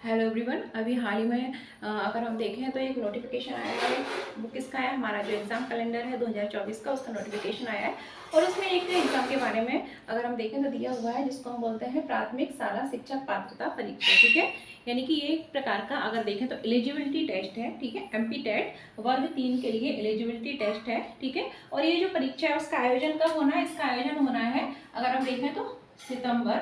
Hello everyone. अभी हाल ही में अगर हम देखें तो एक नोटिफिकेशन आया है। वो किसका है? हमारा जो एग्ज़ाम कैलेंडर है 2024 का, उसका नोटिफिकेशन आया है। और उसमें एक एग्ज़ाम के बारे में अगर हम देखें तो दिया हुआ है, जिसको हम बोलते हैं प्राथमिक शाला शिक्षक पात्रता परीक्षा। ठीक है, यानी कि ये एक प्रकार का अगर देखें तो एलिजिबिलिटी टेस्ट है। ठीक है, एमपी टेट वर्ग 3 के लिए एलिजिबिलिटी टेस्ट है। ठीक है, और ये जो परीक्षा है उसका आयोजन कब होना है? इसका आयोजन होना है अगर हम देखें तो सितंबर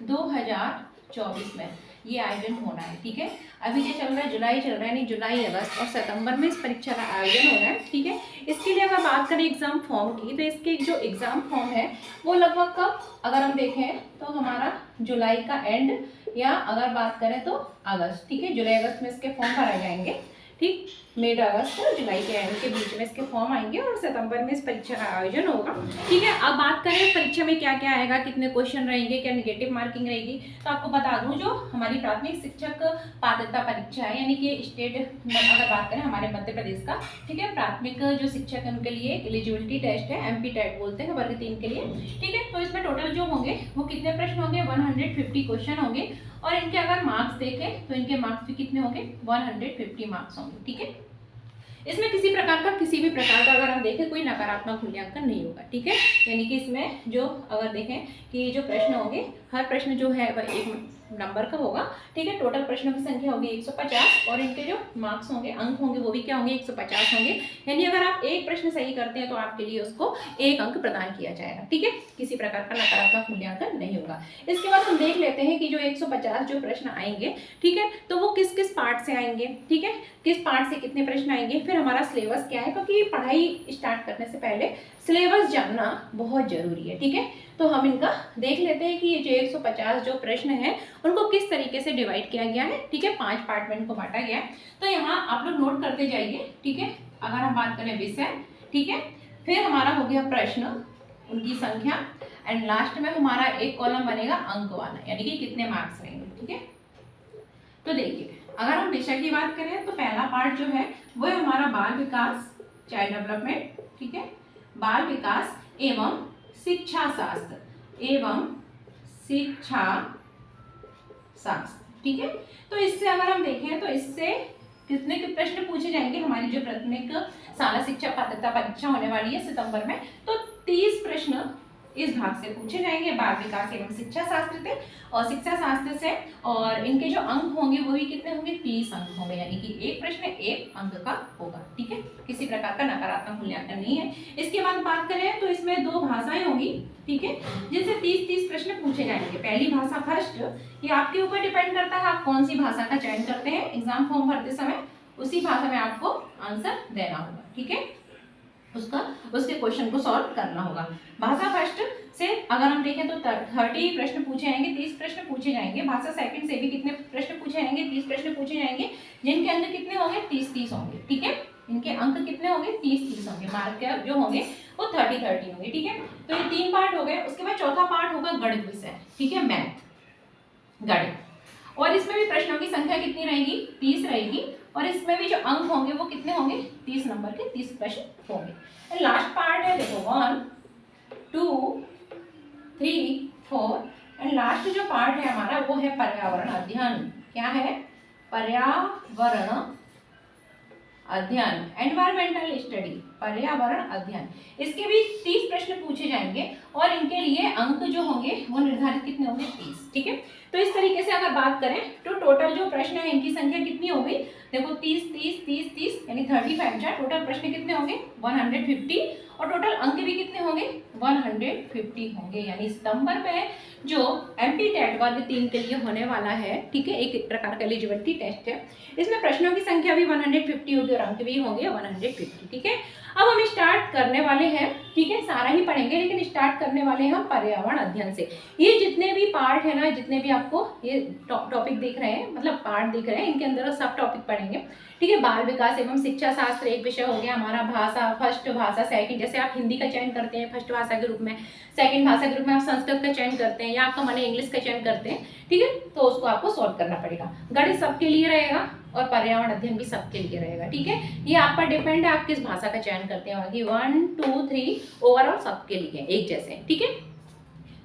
2024 में ये आयोजन होना है। ठीक है, अभी जो चल रहा है जुलाई चल रहा है, यानी जुलाई अगस्त और सितंबर में इस परीक्षा का आयोजन होना है। ठीक है, इसके लिए अगर बात करें एग्जाम फॉर्म की, तो इसके जो एग्जाम फॉर्म है वो लगभग कब अगर हम देखें तो हमारा जुलाई का एंड या अगर बात करें तो अगस्त। ठीक है, जुलाई अगस्त में इसके फॉर्म भराए जाएंगे। ठीक, मिड अगस्त और जुलाई के एंड के बीच में इसके फॉर्म आएंगे और सितंबर में इस परीक्षा का आयोजन होगा। ठीक है, अब बात करें परीक्षा में क्या क्या आएगा, कितने क्वेश्चन रहेंगे, क्या नेगेटिव मार्किंग रहेगी, तो आपको बता दूं जो हमारी प्राथमिक शिक्षक पात्रता परीक्षा है, यानी कि स्टेट अगर बात करें हमारे मध्य प्रदेश का, ठीक है, प्राथमिक जो शिक्षक है उनके लिए एलिजिबिलिटी टेस्ट है, एमपी टेट बोलते हैं, वर्ग 3 के लिए। ठीक है, तो इसमें टोटल जो होंगे वो कितने प्रश्न होंगे? 150 क्वेश्चन होंगे और इनके अगर मार्क्स देखें तो इनके मार्क्स भी कितने होंगे? 150 मार्क्स होंगे। ठीक है, इसमें किसी भी प्रकार का अगर हम देखें कोई नकारात्मक मूल्यांकन नहीं होगा। ठीक है, यानी कि इसमें जो अगर देखें कि जो प्रश्न होंगे, हर प्रश्न जो है वह 1 नंबर का होगा। ठीक है, टोटल प्रश्नों की संख्या होगी 150 और इनके जो मार्क्स होंगे, अंक होंगे, वो भी क्या होंगे? 150 होंगे। यानी अगर आप एक प्रश्न सही करते हैं तो आपके लिए उसको 1 अंक प्रदान किया जाएगा। ठीक है, किसी प्रकार का नकारात्मक मूल्यांकन नहीं होगा। इसके बाद हम देख लेते हैं कि जो 150 जो प्रश्न आएंगे, ठीक है, तो वो किस किस पार्ट से आएंगे। ठीक है, किस पार्ट से कितने प्रश्न आएंगे, फिर हमारा सिलेबस क्या है, क्योंकि पढ़ाई स्टार्ट करने से पहले सिलेबस जानना बहुत जरूरी है। ठीक है, तो हम इनका देख लेते हैं कि ये जो 150 जो प्रश्न है उनको किस तरीके से डिवाइड किया गया है। ठीक है, 5 पार्ट में इनको बांटा गया है। तो यहाँ आप लोग नोट करते जाइए। ठीक है, अगर हम बात करें विषय, ठीक है, फिर हमारा हो गया प्रश्न, उनकी संख्या, एंड लास्ट में हमारा एक कॉलम बनेगा अंक वाला, यानी कि कितने मार्क्स रहेंगे। ठीक है, तो देखिए अगर हम विषय की बात करें तो पहला पार्ट जो है वो है हमारा बाल विकास, चाइल्ड डेवलपमेंट। ठीक है, बाल विकास एवं शिक्षा शास्त्र एवं शिक्षा शास्त्र। ठीक है, तो इससे अगर हम देखें तो इससे कितने के प्रश्न पूछे जाएंगे? हमारी जो प्राथमिक शाला शिक्षा पात्रता परीक्षा होने वाली है सितंबर में, तो 30 प्रश्न इस भाग से पूछे जाएंगे, बाल विकास एवं शिक्षा शास्त्र से और शिक्षा शास्त्र से। और इनके जो अंक होंगे वो भी कितने होंगे? 30 अंक होंगे, यानी कि एक प्रश्न 1 अंक का होगा। ठीक है, किसी प्रकार का नकारात्मक मूल्यांकन नहीं है। इसके बाद बात करें तो इसमें 2 भाषाएं होंगी। ठीक है, जिनसे 30 प्रश्न पूछे जाएंगे। पहली भाषा फर्स्ट, ये आपके ऊपर डिपेंड करता है आप कौन सी भाषा का चयन करते हैं एग्जाम फॉर्म भरते समय, उसी भाषा में आपको आंसर देना होगा। ठीक है, उसके क्वेश्चन को सॉल्व करना होगा। भाषा फर्स्ट से अगर हम देखें तो 30 प्रश्न पूछे जाएंगे, 30 प्रश्न पूछे जाएंगे। भाषा सेकंड से भी कितने प्रश्न पूछे जाएंगे? 30 प्रश्न पूछे जाएंगे, जिनके अंक कितने होंगे? 30 होंगे। ठीक है, इनके अंक कितने होंगे? 30 होंगे। मार्क जो होंगे वो 30 होंगे। ठीक है, तो ये 3 पार्ट हो गए। उसके बाद चौथा पार्ट होगा गणित विषय। ठीक है, मैथ, गणित, और इसमें भी प्रश्नों की संख्या कितनी रहेगी? 30 रहेगी और इसमें भी जो अंक होंगे वो कितने होंगे? 30 नंबर के 30 प्रश्न होंगे। लास्ट पार्ट है देखो 1 2 3 4 एंड लास्ट जो पार्ट है हमारा वो है पर्यावरण अध्ययन। क्या है? पर्यावरण अध्ययन, एनवायरमेंटल स्टडी, पर्यावरण अध्ययन। इसके भी 30 प्रश्न पूछे जाएंगे और इनके लिए अंक जो होंगे वो निर्धारित कितने होंगे? 30। ठीक है, तो इस तरीके से अगर बात करें तो टोटल जो प्रश्न है इनकी संख्या कितनी होगी? देखो 30 यानी 35 जा टोटल प्रश्न कितने होंगे? 150 और टोटल अंक भी कितने होंगे? 150 होंगे। यानी सितंबर में जो एमपी टेट वर्ग 3 के लिए होने वाला है, ठीक है, एक प्रकार का एलिजिबिलिटी टेस्ट है, इसमें प्रश्नों की संख्या भी 150 होगी और अंक भी होंगे 150। ठीक है, अब हम स्टार्ट करने वाले हैं। ठीक है, सारा ही पढ़ेंगे लेकिन स्टार्ट करने वाले हैं हम पर्यावरण अध्ययन से। ये जितने भी पार्ट है ना, जितने भी आपको ये टॉपिक दिख रहे हैं, मतलब पार्ट दिख रहे हैं, इनके अंदर सब टॉपिक पढ़ेंगे। ठीक है, बाल विकास एवं शिक्षा शास्त्र एक विषय हो गया हमारा। भाषा फर्स्ट, भाषा सेकंड, जैसे आप हिंदी का चयन करते हैं फर्स्ट भाषा के रूप में, सेकंड भाषा के रूप में आप संस्कृत का चयन करते हैं या आपका मन इंग्लिश का चयन करते हैं। ठीक है, तो उसको आपको सॉल्व करना पड़ेगा। गणित सबके लिए रहेगा और पर्यावरण अध्ययन भी सबके लिए रहेगा। ठीक है, ये आप पर डिपेंड है आप किस भाषा का चयन करते हैं। बाकी 1 2 3 ओवरऑल सबके लिए एक जैसे। ठीक है,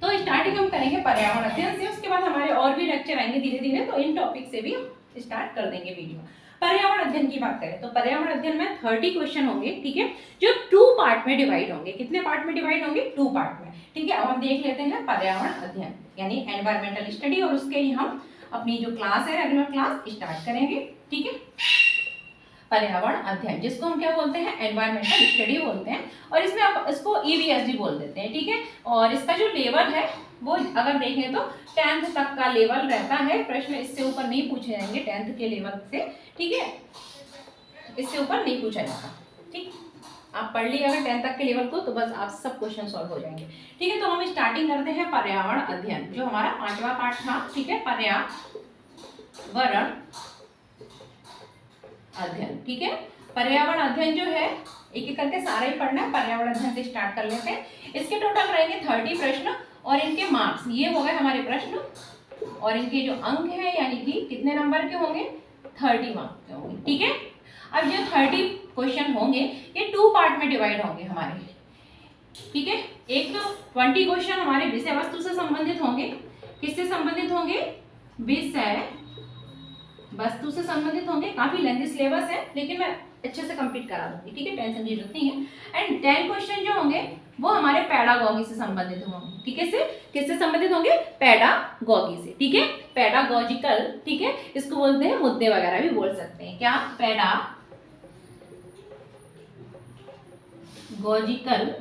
तो स्टार्टिंग हम करेंगे पर्यावरण अध्ययन से। उसके बाद हमारे और भी लेक्चर आएंगे धीरे धीरे, तो इन टॉपिक से भी स्टार्ट कर देंगे वीडियो। पर्यावरण अध्ययन की बात करें तो पर्यावरण अध्ययन में 30 क्वेश्चन होंगे, ठीक है, जो 2 पार्ट में डिवाइड होंगे। कितने पार्ट में डिवाइड होंगे? 2 पार्ट में, ठीक है। अब हम देख लेते हैं पर्यावरण अध्ययन यानी एनवायरमेंटल स्टडी, और उसके लिए हम अपनी जो क्लास है रेगुलर क्लास स्टार्ट करेंगे, ठीक है। पर्यावरण अध्ययन जिसको हम क्या बोलते हैं? एनवायरमेंटल स्टडी बोलते हैं, और इसमें आप इसको EVSD बोल देते हैं, ठीक है। और इसका जो लेवल है वो अगर देखें तो 10th तक का लेवल रहता है। प्रश्न इससे ऊपर नहीं पूछे जाएंगे 10th के लेवल से, ठीक है, इससे ऊपर नहीं पूछा जाता, ठीक। आप पढ़ लिया अगर 10th तक के लेवल को तो बस आप सब क्वेश्चन सॉल्व हो जाएंगे, ठीक है। तो हम स्टार्टिंग करते हैं पर्यावरण अध्ययन, जो हमारा 5वां पार्ट था, ठीक है, पर्यावरण अध्ययन, ठीक है। पर्यावरण अध्ययन जो है एक एक करके सारा ही पढ़ना है। पर्यावरण अध्ययन से स्टार्ट कर लेते हैं। इसके टोटल रहेंगे 30 प्रश्न और इनके मार्क्स ये हो गए हमारे प्रश्न, और इनके जो अंक है यानी कि कितने नंबर के होंगे? 30 मार्क्स के होंगे, ठीक है। अब जो 30 क्वेश्चन होंगे ये 2 पार्ट में डिवाइड होंगे हमारे, ठीक है। एक तो 20 क्वेश्चन हमारे विषय वस्तु से संबंधित होंगे। किससे संबंधित होंगे? विषय वस्तु से संबंधित होंगे। काफी लेंथी सिलेबस है लेकिन मैं अच्छे से कंप्लीट करा दूंगी, ठीक है, टेंशन की जरूरत नहीं है। एंड 10 क्वेश्चन जो होंगे वो हमारे पैडागॉजी से संबंधित होंगे, ठीक है। किससे संबंधित होंगे? पैडागॉजी से, ठीक है, पैडागॉजिकल, ठीक है, इसको बोलते हैं मुद्दे वगैरह भी बोल सकते हैं। क्या? पैडागॉजिकल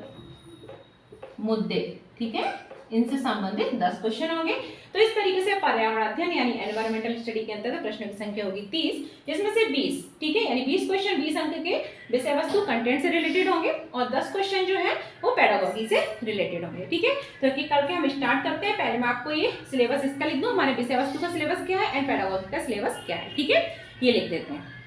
मुद्दे, ठीक है, इनसे संबंधित 10 क्वेश्चन होंगे। तो इस तरीके से पर्यावरण अध्ययन यानी एनवायरमेंटल स्टडी के अंतर्गत प्रश्नों की संख्या होगी 30, जिसमें से 20, ठीक है, यानी 20 क्वेश्चन 20 अंक के विषय वस्तु कंटेंट से रिलेटेड होंगे, और 10 क्वेश्चन जो है वो पैडागॉजी से रिलेटेड होंगे, ठीक है। तो कि करके हम स्टार्ट करते हैं। पहले मैं आपको ये सिलेबस इसका लिख दूं, हमारे विषय वस्तु का सिलेबस क्या है एंड पैडागॉजी का सिलेबस क्या है, ठीक है, ये लिख देते हैं।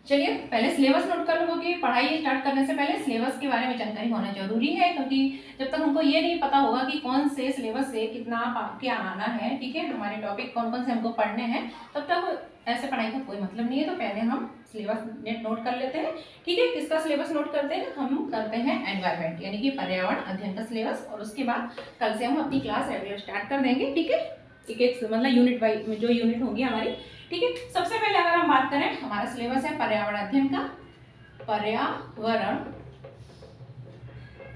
चलिए पहले सिलेबस नोट कर लो, क्योंकि पढ़ाई स्टार्ट करने से पहले सिलेबस के बारे में जानकारी होना जरूरी है, क्योंकि जब तक हमको ये नहीं पता होगा कि कौन से सिलेबस से कितना क्या आना है, ठीक है, हमारे टॉपिक कौन कौन से हमको पढ़ने हैं, तब तक ऐसे पढ़ाई का कोई मतलब नहीं है। तो पहले हम सिलेबस नोट कर लेते हैं, ठीक है। किसका सिलेबस नोट करते हैं? हम करते हैं एनवायरमेंट यानी कि पर्यावरण अध्ययन का सिलेबस, और उसके बाद कल से हम अपनी क्लास रेगुलर स्टार्ट कर देंगे, ठीक है। एक मतलब यूनिट वाइज जो यूनिट होंगी हमारी, ठीक है। सबसे पहले अगर हम बात करें, हमारा सिलेबस है पर्यावरण अध्ययन का, पर्यावरण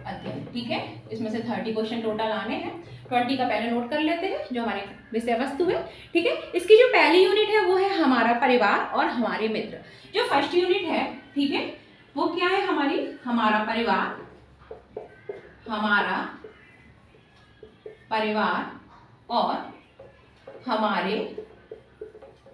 अध्ययन, ठीक है। इसमें से 30 क्वेश्चन टोटल आने हैं। 20 का पहले नोट कर लेते हैं जो हमारे विषय वस्तु है, ठीक है। इसकी जो पहली यूनिट है वो है हमारा परिवार और हमारे मित्र। जो फर्स्ट यूनिट है, ठीक है, वो क्या है? हमारी हमारा परिवार और हमारे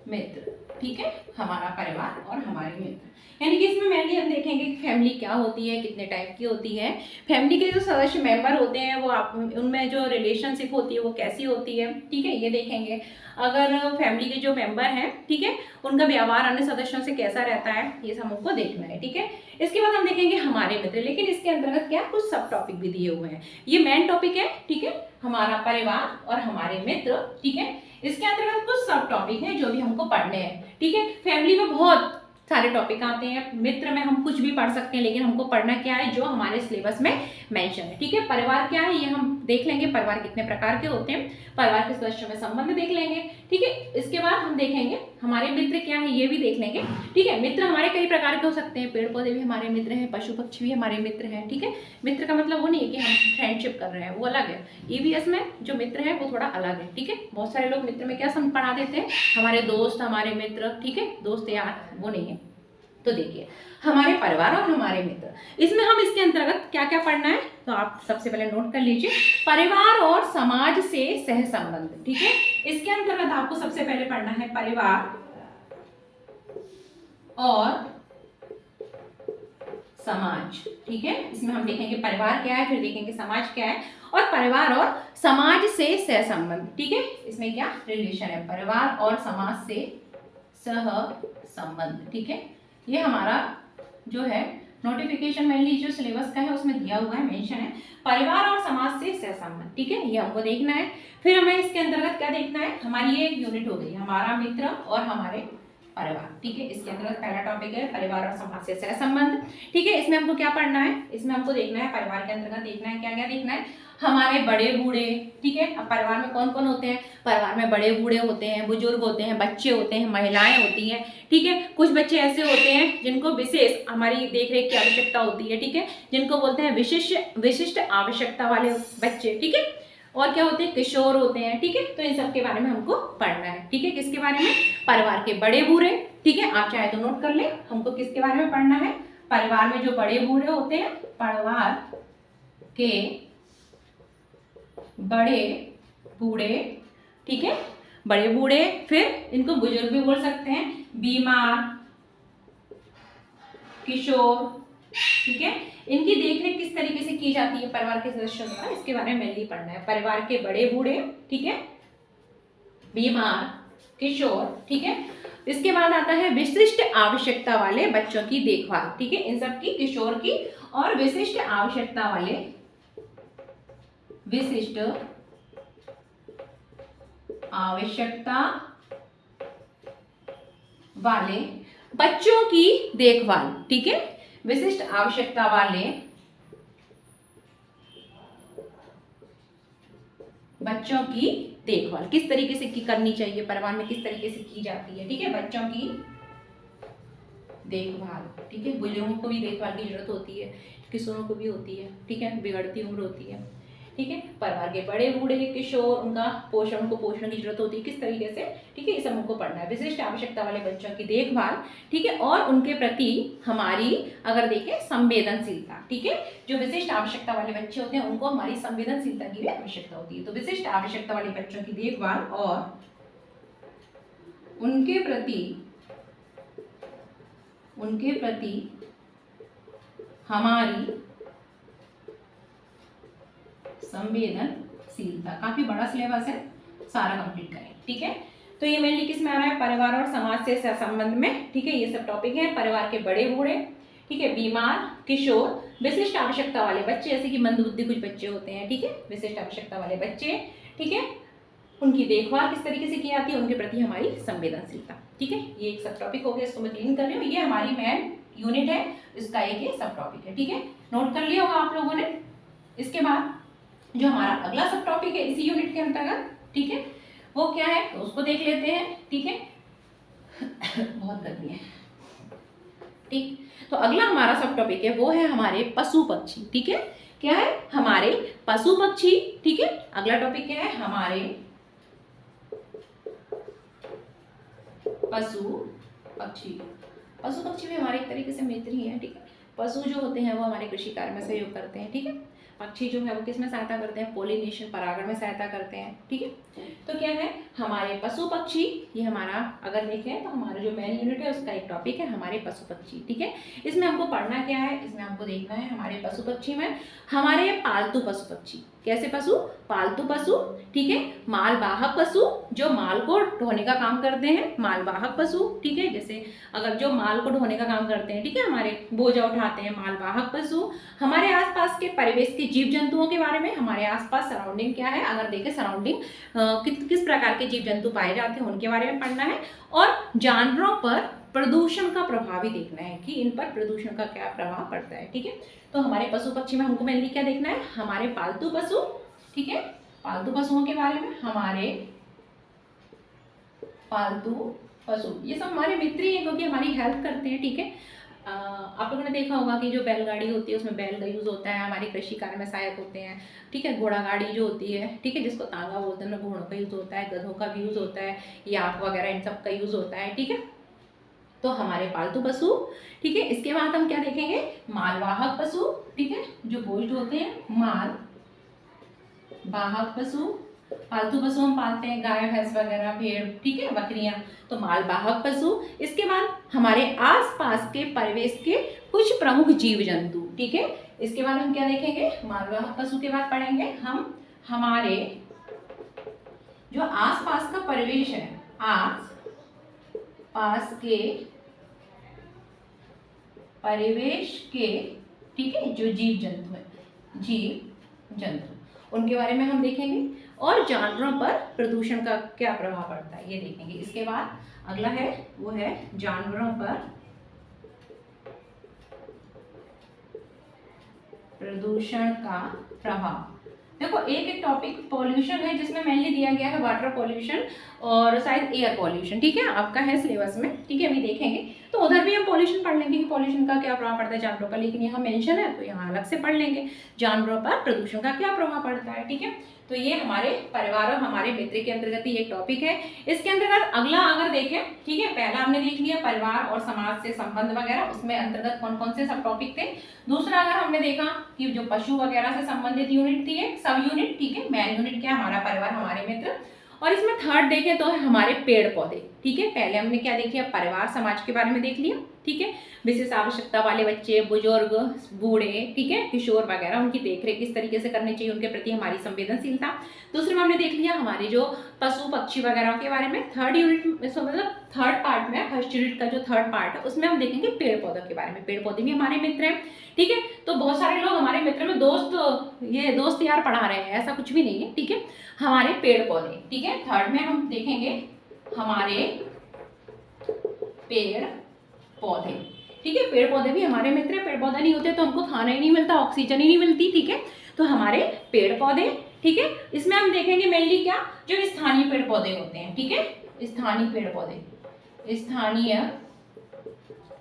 मित्र, ठीक है, हमारा परिवार और हमारे मित्र। यानी कि इसमें मेनली हम देखेंगे कि फैमिली क्या होती है, कितने टाइप की होती है, फैमिली के जो सदस्य मेंबर होते हैं वो आप उनमें जो रिलेशनशिप होती है वो कैसी होती है, ठीक है, ये देखेंगे। अगर फैमिली के जो मेंबर हैं, ठीक है, उनका व्यवहार अन्य सदस्यों से कैसा रहता है, ये सब हमको देखना है, ठीक है। इसके बाद हम देखेंगे हमारे मित्र, लेकिन इसके अंतर्गत क्या कुछ सब टॉपिक भी दिए हुए हैं। ये मेन टॉपिक है, ठीक है, हमारा परिवार और हमारे मित्र, ठीक है। इसके अंतर्गत कुछ सब टॉपिक हैं जो भी हमको पढ़ने हैं, ठीक है। फैमिली में बहुत सारे टॉपिक आते हैं, मित्र में हम कुछ भी पढ़ सकते हैं, लेकिन हमको पढ़ना क्या है जो हमारे सिलेबस में मेंशन है, ठीक है। परिवार क्या है ये हम देख लेंगे, परिवार कितने प्रकार के होते हैं, परिवार के सदस्यों में संबंध देख लेंगे, ठीक है। इसके बाद हम देखेंगे हमारे मित्र क्या है ये भी देख लेंगे, ठीक है। मित्र हमारे कई प्रकार के हो सकते हैं, पेड़ पौधे भी हमारे मित्र हैं, पशु पक्षी भी हमारे मित्र हैं, ठीक है। मित्र का मतलब वो नहीं है कि हम फ्रेंडशिप कर रहे हैं, वो अलग है। EVS में जो मित्र है वो थोड़ा अलग है, ठीक है। बहुत सारे लोग मित्र में क्या सम पढ़ा देते हैं, हमारे दोस्त, हमारे मित्र, ठीक है, दोस्त यार, वो नहीं है। तो देखिए हमारे परिवार और हमारे मित्र, इसमें हम इसके अंतर्गत क्या क्या पढ़ना है, तो आप सबसे पहले नोट कर लीजिए, परिवार और समाज से सह संबंध, ठीक है। इसके अंतर्गत आपको सबसे पहले पढ़ना है परिवार और समाज, ठीक है। इसमें हम देखेंगे परिवार क्या है, फिर देखेंगे समाज क्या है, और परिवार और समाज से सह संबंध, ठीक है। इसमें क्या रिलेशन है, परिवार और समाज से सह संबंध, ठीक है। ये हमारा जो है नोटिफिकेशन मेनली जो सिलेबस का है उसमें दिया हुआ है, मेंशन है, परिवार और समाज से सह संबंध, ठीक है, ये हमको देखना है। फिर हमें इसके अंतर्गत क्या देखना है, हमारी ये एक यूनिट हो गई, हमारा मित्र और हमारे परिवार। ठीक है, इसके अंतर्गत पहला टॉपिक है परिवार और समाज से सहसंबंध। ठीक है, इसमें हमको क्या पढ़ना है, इसमें हमको देखना है परिवार के अंतर्गत देखना है क्या क्या देखना है, हमारे बड़े बूढ़े। ठीक है, अब परिवार में कौन कौन होते हैं, परिवार में बड़े बूढ़े होते हैं, बुजुर्ग होते हैं, बच्चे होते हैं, महिलाएं होती हैं। ठीक है, कुछ बच्चे ऐसे होते हैं जिनको विशेष हमारी देखरेख की आवश्यकता होती है। ठीक है, जिनको बोलते हैं विशिष्ट आवश्यकता वाले बच्चे। ठीक है, और क्या होते हैं, किशोर होते हैं। ठीक है, तो इन सब के बारे में हमको पढ़ना है। ठीक है, किसके बारे में, परिवार के बड़े बूढ़े। ठीक है, आप चाहे तो नोट कर ले, हमको किसके बारे में पढ़ना है, परिवार में जो बड़े बूढ़े होते हैं, परिवार के बड़े बूढ़े। ठीक है, बड़े बूढ़े, फिर इनको बुजुर्ग भी बोल सकते हैं, बीमार, किशोर। ठीक है, इनकी देखरेख किस तरीके से की जाती है परिवार के सदस्यों द्वारा, इसके बारे में मेनली पढ़ना है। परिवार के बड़े बूढ़े, ठीक है, बीमार, किशोर। ठीक है, इसके बाद आता है विशिष्ट आवश्यकता वाले बच्चों की देखभाल। ठीक है, इन सब की, किशोर की और विशिष्ट आवश्यकता वाले बच्चों की देखभाल। ठीक है, विशिष्ट आवश्यकता वाले बच्चों की देखभाल किस तरीके से करनी चाहिए, परिवार में किस तरीके से की जाती है। ठीक है, बच्चों की देखभाल। ठीक है, बुजुर्गों को भी देखभाल की जरूरत होती है, किशोरों को भी होती है। ठीक है, बिगड़ती उम्र होती है। ठीक है, परिवार के बड़े बूढ़े, किशोर, उनका पोषण, उनको पोषण की जरूरत होती है किस तरीके से। ठीक है, ये सब हमको पढ़ना है, विशिष्ट आवश्यकता वाले बच्चों की देखभाल। ठीक है, और उनके प्रति हमारी अगर देखें संवेदनशीलता। ठीक है, जो विशिष्ट आवश्यकता वाले बच्चे होते हैं उनको हमारी संवेदनशीलता की भी आवश्यकता होती है। तो विशिष्ट आवश्यकता वाले बच्चों की देखभाल और उनके प्रति हमारी संवेदनशीलता। काफी बड़ा सिलेबस है, सारा कंप्लीट करें। ठीक है, तो ये मेनली किस में आ रहा है, परिवार और समाज से संबंध में। ठीक है, ये सब टॉपिक है, परिवार के बड़े बूढ़े, ठीक है, बीमार, किशोर, विशिष्ट आवश्यकता वाले बच्चे, जैसे कि मंदबुद्धि कुछ बच्चे होते हैं। ठीक है, विशिष्ट आवश्यकता वाले बच्चे। ठीक है, उनकी देखभाल किस तरीके से की जाती है, उनके प्रति हमारी संवेदनशीलता। ठीक है, ये एक सब टॉपिक हो गया, इसको मैं क्लीन कर रही हूँ। ये हमारी मेन यूनिट है, इसका एक ये सब टॉपिक है। ठीक है, नोट कर लिया होगा आप लोगों ने। इसके बाद जो हमारा अगला सब टॉपिक है इसी यूनिट के अंतर्गत, ठीक है, वो क्या है, तो उसको देख लेते हैं। ठीक है, बहुत गर्मी है। ठीक, तो अगला हमारा सब टॉपिक है वो है हमारे पशु पक्षी। ठीक है, क्या है, हमारे पशु पक्षी। ठीक है, अगला टॉपिक क्या है, हमारे पशु पक्षी। पशु पक्षी भी हमारे एक तरीके से मित्र ही है। ठीक है, पशु जो होते हैं वो हमारे कृषि कार्य में सहयोग करते हैं। ठीक है, पक्षी जो है वो किस में सहायता करते हैं, पोलिनेशन, परागण में सहायता करते हैं। ठीक है, तो क्या है, हमारे पशु पक्षी, ये हमारा अगर देखें तो हमारा जो मेन यूनिट है उसका एक टॉपिक है हमारे पशु पक्षी। ठीक है, इसमें हमको पढ़ना क्या है, इसमें हमको देखना है हमारे पशु पक्षी में हमारे पालतू पशु पक्षी। कैसे पशु, पालतू पशु। ठीक है, मालवाहक पशु, जो माल को ढोने का काम करते हैं, मालवाहक पशु। ठीक है, जैसे अगर जो माल को ढोने का काम करते हैं, ठीक है, हमारे बोझा उठाते हैं, मालवाहक पशु। हमारे आसपास के परिवेश के जीव जंतुओं के बारे में, हमारे आसपास सराउंडिंग क्या है, अगर देखें सराउंडिंग किस प्रकार के जीव जंतु पाए जाते हैं उनके बारे में पढ़ना है। और जानवरों पर प्रदूषण का प्रभाव भी देखना है कि इन पर प्रदूषण का क्या प्रभाव पड़ता है। ठीक है, तो हमारे पशु पक्षी में हमको मेनली क्या देखना है, हमारे पालतू पशु। ठीक है, पालतू पशुओं के बारे में, हमारे पालतू पशु, ये सब हमारे मित्र ही हैं क्योंकि हमारी हेल्प करते हैं। ठीक है, आप लोगों ने देखा होगा कि जो बैलगाड़ी होती है उसमें बैल का यूज़ होता है, हमारे कृषि कार्य में सहायक होते हैं। ठीक है, घोड़ा गाड़ी जो होती है, ठीक है, जिसको तांगा बोलते हैं, घोड़ों का यूज़ होता है, गधों का भी यूज़ होता है, याक वगैरह इन सब का यूज़ होता है। ठीक है, तो हमारे पालतू पशु। ठीक है, इसके बाद हम क्या देखेंगे, मालवाहक पशु। ठीक है, जो बोझ होते हैं, माल वाहक पशु। पालतू पशु हम पालते हैं, गाय भैंस वगैरह, भेड़, ठीक है, बकरियां, तो मालवाहक पशु। इसके बाद हमारे आसपास के परिवेश के कुछ प्रमुख जीव जंतु। ठीक है, इसके बाद हम क्या देखेंगे, मालवाहक पशु के बाद पढ़ेंगे हम हमारे जो आसपास का परिवेश है, आस पास के परिवेश के, ठीक है, जो जीव जंतु है, जीव जंतु, उनके बारे में हम देखेंगे। और जानवरों पर प्रदूषण का क्या प्रभाव पड़ता है ये देखेंगे। इसके बाद अगला है वो है जानवरों पर प्रदूषण का प्रभाव। देखो एक टॉपिक पॉल्यूशन है जिसमें मेनली दिया गया है वाटर पॉल्यूशन और शायद एयर पॉल्यूशन, ठीक है, आपका है सिलेबस में, ठीक है, अभी देखेंगे तो उधर भी हम पॉल्यूशन पढ़ लेंगे कि पॉल्यूशन का क्या प्रभाव पड़ता है जानवरों पर, लेकिन यहाँ मेंशन है तो यहाँ अलग से पढ़ लेंगे जानवरों पर प्रदूषण का क्या प्रभाव पड़ता है, ठीक है। तो ये हमारे परिवार और हमारे मित्र के अंतर्गत ही एक टॉपिक है। इसके अंतर्गत अगला अगर देखें, ठीक है, पहला हमने देख लिया परिवार और समाज से संबंध वगैरह, उसमें अंतर्गत कौन कौन से सब टॉपिक थे। दूसरा अगर हमने देखा कि जो पशु वगैरह से संबंधित यूनिट थी एक सब यूनिट, ठीक है, मेन यूनिट क्या हमारा परिवार हमारे मित्र। और इसमें थर्ड देखें तो हमारे पेड़ पौधे, ठीक है। पहले हमने क्या देख लिया परिवार समाज के बारे में देख लिया, ठीक है, विशेष आवश्यकता वाले बच्चे, बुजुर्ग, बूढ़े, ठीक है, किशोर वगैरह, उनकी देखरेख किस तरीके से करनी चाहिए, उनके प्रति हमारी संवेदनशीलता। दूसरे में हमने देख लिया हमारे जो पशु पक्षी वगैरह के बारे में। थर्ड यूनिट मतलब थर्ड पार्ट में, फर्स्ट यूनिट का जो थर्ड पार्ट है उसमें हम देखेंगे पेड़ पौधों के बारे में। पेड़ पौधे भी हमारे मित्र हैं, ठीक है। तो बहुत सारे लोग हमारे मित्र में दोस्त यार पढ़ा रहे हैं, ऐसा कुछ भी नहीं है, ठीक है, हमारे पेड़ पौधे, ठीक है। थर्ड में हम देखेंगे हमारे पेड़ पौधे, ठीक है, पेड़ पौधे भी हमारे मित्र हैं। पेड़ पौधे नहीं होते तो हमको खाना ही नहीं मिलता, ऑक्सीजन ही नहीं मिलती, ठीक है। तो हमारे पेड़ पौधे, ठीक है, इसमें हम देखेंगे मेनली क्या जो स्थानीय पेड़ पौधे होते हैं, ठीक है, स्थानीय पेड़ पौधे, स्थानीय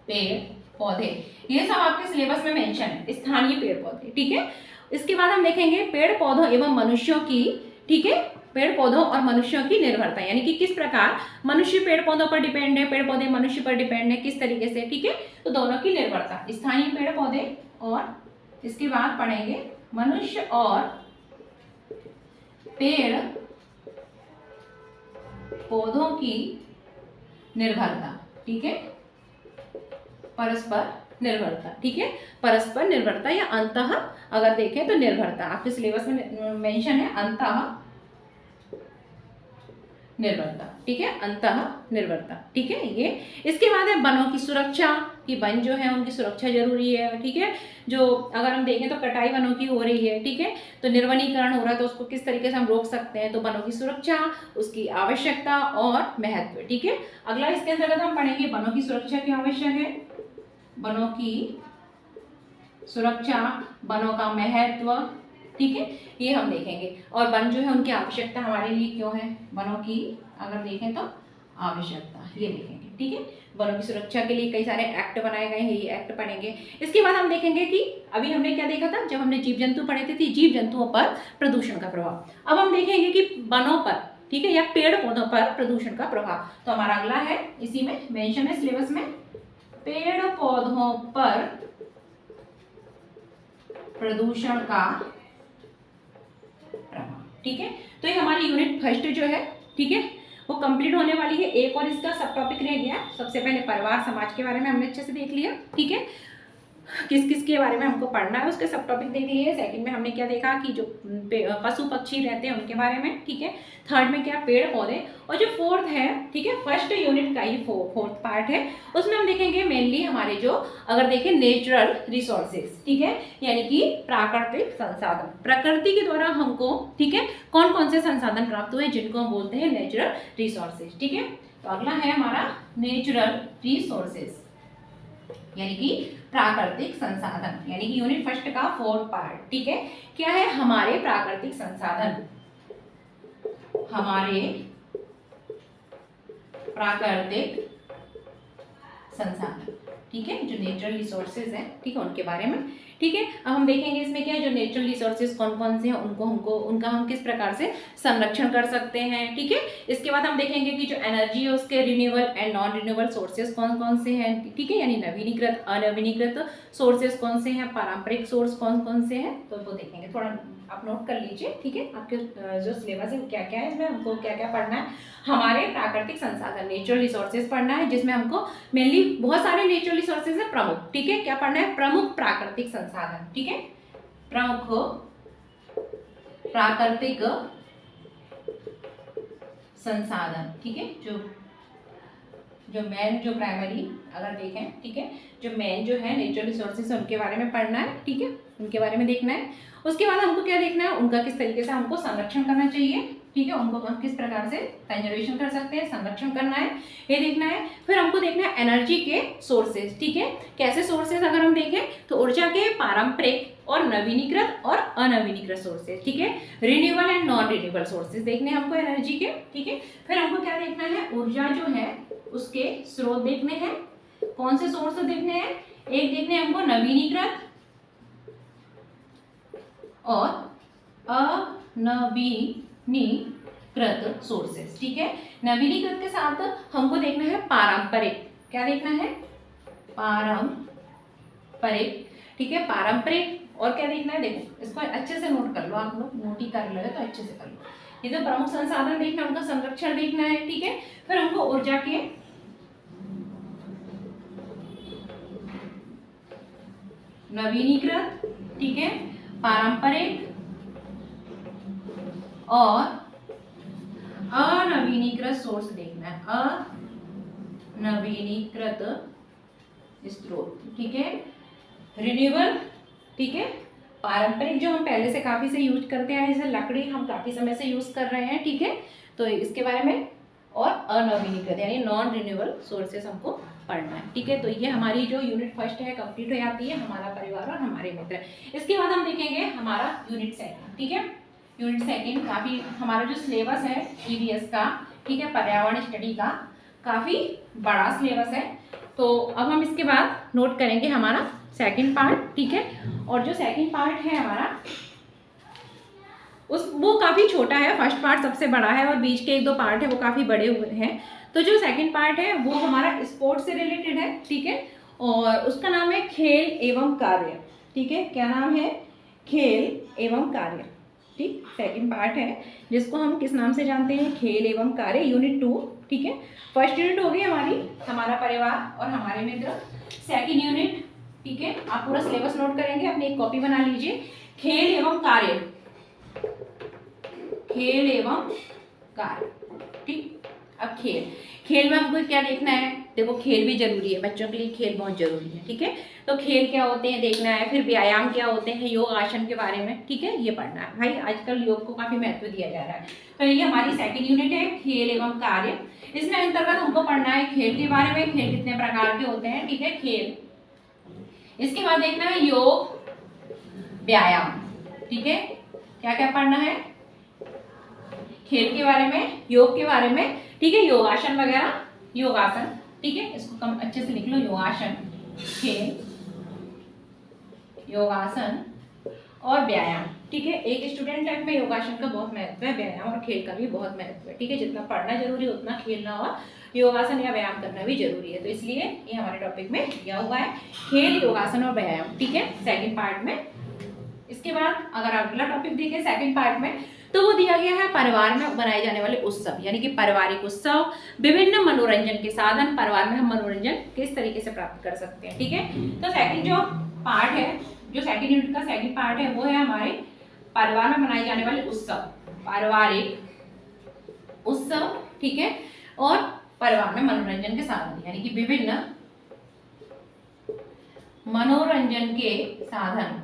पेड़ पौधे, ये सब आपके सिलेबस में मेंशन है, स्थानीय पेड़ पौधे, ठीक है। इसके बाद हम देखेंगे पेड़ पौधों एवं मनुष्यों की, ठीक है, पेड़ पौधों और मनुष्यों की निर्भरता, यानी कि किस प्रकार मनुष्य पेड़ पौधों पर डिपेंड है, पेड़ पौधे मनुष्य पर डिपेंड है, किस तरीके से, ठीक है। तो दोनों की निर्भरता, स्थानीय पेड़ पौधे और इसके बाद पढ़ेंगे मनुष्य और पेड़ पौधों की निर्भरता, ठीक है, परस्पर निर्भरता, ठीक है, परस्पर निर्भरता या अंतः अगर देखें तो निर्भरता, आपके सिलेबस में मेंशन है अंतः निर्भरता, ठीक है, अंतः निर्भरता, ठीक है। ये इसके बाद है वनों की सुरक्षा, कि वन जो है उनकी सुरक्षा जरूरी है, ठीक है। जो अगर हम देखें तो कटाई वनों की हो रही है, ठीक है, तो निर्वनीकरण हो रहा है, तो उसको किस तरीके से हम रोक सकते हैं, तो वनों की सुरक्षा, उसकी आवश्यकता और महत्व, ठीक है। अगला इसके अंतर्गत हम पढ़ेंगे वनों की सुरक्षा क्यों आवश्यक है, वनों की सुरक्षा, वनों का महत्व, ठीक है, ये हम देखेंगे। और वन जो है उनकी आवश्यकता हमारे लिए क्यों है, वनों की अगर देखें तो आवश्यकता, ये देखेंगे, ठीक है। वनों की सुरक्षा के लिए कई सारे एक्ट बनाए गए हैं, ये एक्ट पढ़ेंगे। इसके बाद हम देखेंगे कि अभी हमने क्या देखा था जब हमने जीव जंतु पढ़े थे, जीव जंतुओं पर प्रदूषण का प्रभाव। अब हम देखेंगे कि वनों पर, ठीक है, या पेड़ पौधों पर प्रदूषण का प्रभाव। तो हमारा अगला है, इसी में मेंशन है सिलेबस में, पेड़ पौधों पर प्रदूषण का प्रभाव, ठीक है। तो ये हमारी यूनिट फर्स्ट जो है, ठीक है, वो कंप्लीट होने वाली है। एक और इसका सब टॉपिक रह गया। सबसे पहले परिवार समाज के बारे में हमने अच्छे से देख लिया, ठीक है, किस किस के बारे में हमको पढ़ना है उसके सब टॉपिक देख लिए। सेकंड में हमने क्या देखा कि जो पशु पक्षी रहते हैं उनके बारे में, ठीक है। थर्ड में क्या पेड़ पौधे, और जो फोर्थ है, ठीक है, फर्स्ट यूनिट का ही फोर्थ पार्ट है, उसमें हम देखेंगे मेनली हमारे जो अगर देखें नेचुरल रिसोर्सेज, ठीक है, यानी कि प्राकृतिक संसाधन, प्रकृति के द्वारा हमको, ठीक है, कौन कौन से संसाधन प्राप्त हुए जिनको हम बोलते हैं नेचुरल रिसोर्सेज, ठीक है। तो अगला है हमारा नेचुरल रिसोर्सेज, यानी कि प्राकृतिक संसाधन, यानी कि यूनिट फर्स्ट का फोर्थ पार्ट, ठीक है। क्या है हमारे प्राकृतिक संसाधन, हमारे प्राकृतिक संसाधन, ठीक है, जो नेचुरल रिसोर्सेज हैं, ठीक है, उनके बारे में, ठीक है। अब हम देखेंगे इसमें क्या है जो नेचुरल रिसोर्सेज कौन कौन से हैं, उनका हम किस प्रकार से संरक्षण कर सकते हैं, ठीक है। इसके बाद हम देखेंगे कि जो एनर्जी है उसके renewable and non renewable sources कौन कौन से हैं, ठीक है, यानी नवीनीकृत अनवीनीकृत सोर्सेज कौन से हैं, पारंपरिक सोर्स कौन कौन से हैं, तो वो देखेंगे। थोड़ा आप नोट कर लीजिए, ठीक है, आपके जो सिलेबस है क्या क्या है, इसमें हमको क्या क्या पढ़ना है। हमारे प्राकृतिक संसाधन नेचुरल रिसोर्सेज पढ़ना है, जिसमें हमको मेनली बहुत सारे नेचुरल रिसोर्सेज है प्रमुख, ठीक है, क्या पढ़ना है, प्रमुख प्राकृतिक संसाधन, ठीक है, प्रमुख प्राकृतिक संसाधन, ठीक है, जो मेन जो प्राइमरी अगर देखें, ठीक है, जो मेन जो है नेचुरल रिसोर्सेज है उनके बारे में पढ़ना है, ठीक है, उनके बारे में देखना है। उसके बाद हमको क्या देखना है, उनका किस तरीके से हमको संरक्षण करना चाहिए, ठीक है, उनको हम किस प्रकार से कंजर्वेशन कर सकते हैं, संरक्षण करना है, ये देखना है। फिर हमको देखना है एनर्जी के सोर्सेज, ठीक है, कैसे सोर्सेज अगर हम देखें तो ऊर्जा के पारंपरिक और नवीनीकृत और अनवीनीकृत सोर्सेज, ठीक है, renewable and non renewable sources देखने हैं हमको एनर्जी के, ठीक है। फिर हमको क्या देखना है, ऊर्जा जो है उसके स्रोत देखने हैं, कौन से सोर्स देखने हैं, एक देखने हैं हमको नवीनीकृत और अनवीनीकृत सोर्सेज, ठीक है। नवीनीकृत के साथ हमको देखना है पारंपरिक, क्या देखना है, पारंपरिक, ठीक है, पारंपरिक। और क्या देखना है, देखो इसको अच्छे से नोट कर लो, आप लोग नोट ही कर लो तो अच्छे से कर लो। ये तो प्रमुख संसाधन देखना है, उनका संरक्षण देखना है, ठीक है। फिर हमको ऊर्जा के नवीनीकृत, ठीक है, पारंपरिक और अनवीनीकृत सोर्स देखना है, अनवीनीकृत स्रोत, ठीक है, रिन्यूएबल, ठीक है, पारंपरिक जो हम पहले से काफी से यूज करते हैं, जैसे लकड़ी हम काफी समय से यूज कर रहे हैं, ठीक है, तो इसके बारे में, और अनवीनीकृत यानी नॉन रिन्यूएबल सोर्सेस हमको पढ़ना है, ठीक है। तो ये हमारी जो यूनिट फर्स्ट है कंप्लीट हो जाती है, हमारा परिवार और हमारे मित्र। इसके बाद हम देखेंगे हमारा यूनिट सेकंड, ठीक है। यूनिट सेकंड काफी हमारा जो सिलेबस है ईवीएस का, ठीक है, पर्यावरण स्टडी का काफी बड़ा सिलेबस है। तो अब हम इसके बाद नोट करेंगे हमारा सेकंड पार्ट, ठीक है। और जो सेकंड पार्ट है हमारा वो काफ़ी छोटा है, फर्स्ट पार्ट सबसे बड़ा है और बीच के एक दो पार्ट है वो काफ़ी बड़े हुए हैं। तो जो सेकंड पार्ट है वो हमारा स्पोर्ट्स से रिलेटेड है, ठीक है, और उसका नाम है खेल एवं कार्य, ठीक है, क्या नाम है, खेल एवं कार्य, ठीक, सेकंड पार्ट है जिसको हम किस नाम से जानते हैं, खेल एवं कार्य, यूनिट 2, ठीक है। फर्स्ट यूनिट होगी हमारी हमारा परिवार और हमारे मित्र, सेकंड यूनिट, ठीक है, आप पूरा सिलेबस नोट करेंगे, अपनी एक कॉपी बना लीजिए, खेल एवं कार्य, खेल एवं कार्य, ठीक। अब खेल में हमको क्या देखना है, देखो खेल भी जरूरी है, बच्चों के लिए खेल बहुत जरूरी है, ठीक है। तो खेल क्या होते हैं देखना है, फिर व्यायाम क्या होते हैं, योग आसन के बारे में, ठीक है, ये पढ़ना है भाई, आजकल योग को काफी महत्व दिया जा रहा है। तो ये हमारी सेकंड यूनिट है, खेल एवं कार्य। इसमें अंतर्गत हमको पढ़ना है खेल के बारे में, खेल कितने प्रकार के होते हैं, ठीक है, खेल। इसके बाद देखना है योग व्यायाम, ठीक है, क्या क्या पढ़ना है, खेल के बारे में, योग के बारे में, ठीक है, योगासन वगैरह, योगासन, ठीक है, इसको कम अच्छे से लिख लो, योगासन, खेल, योगासन और व्यायाम, ठीक है। एक स्टूडेंट लाइफ में योगासन का बहुत महत्व है, व्यायाम और खेल का भी बहुत महत्व है, ठीक है, जितना पढ़ना जरूरी है उतना खेलना और योगासन या व्यायाम करना भी जरूरी है। तो इसलिए ये हमारे टॉपिक में दिया हुआ है, खेल, योगासन और व्यायाम, ठीक है, सेकंड पार्ट में। इसके बाद अगर अगला टॉपिक देखें सेकंड पार्ट में, तो वो दिया गया है परिवार में बनाए जाने वाले उत्सव, यानी कि पारिवारिक उत्सव, विभिन्न मनोरंजन के साधन, परिवार में हम मनोरंजन किस तरीके से प्राप्त कर सकते हैं, ठीक है। तो सेकंड जो पार्ट है, जो सेकंड यूनिट का सेकंड पार्ट है वो है हमारे परिवार में मनाए जाने वाले उत्सव, पारिवारिक उत्सव, ठीक है, और परिवार में मनोरंजन के साधन, यानी कि विभिन्न मनोरंजन के साधन,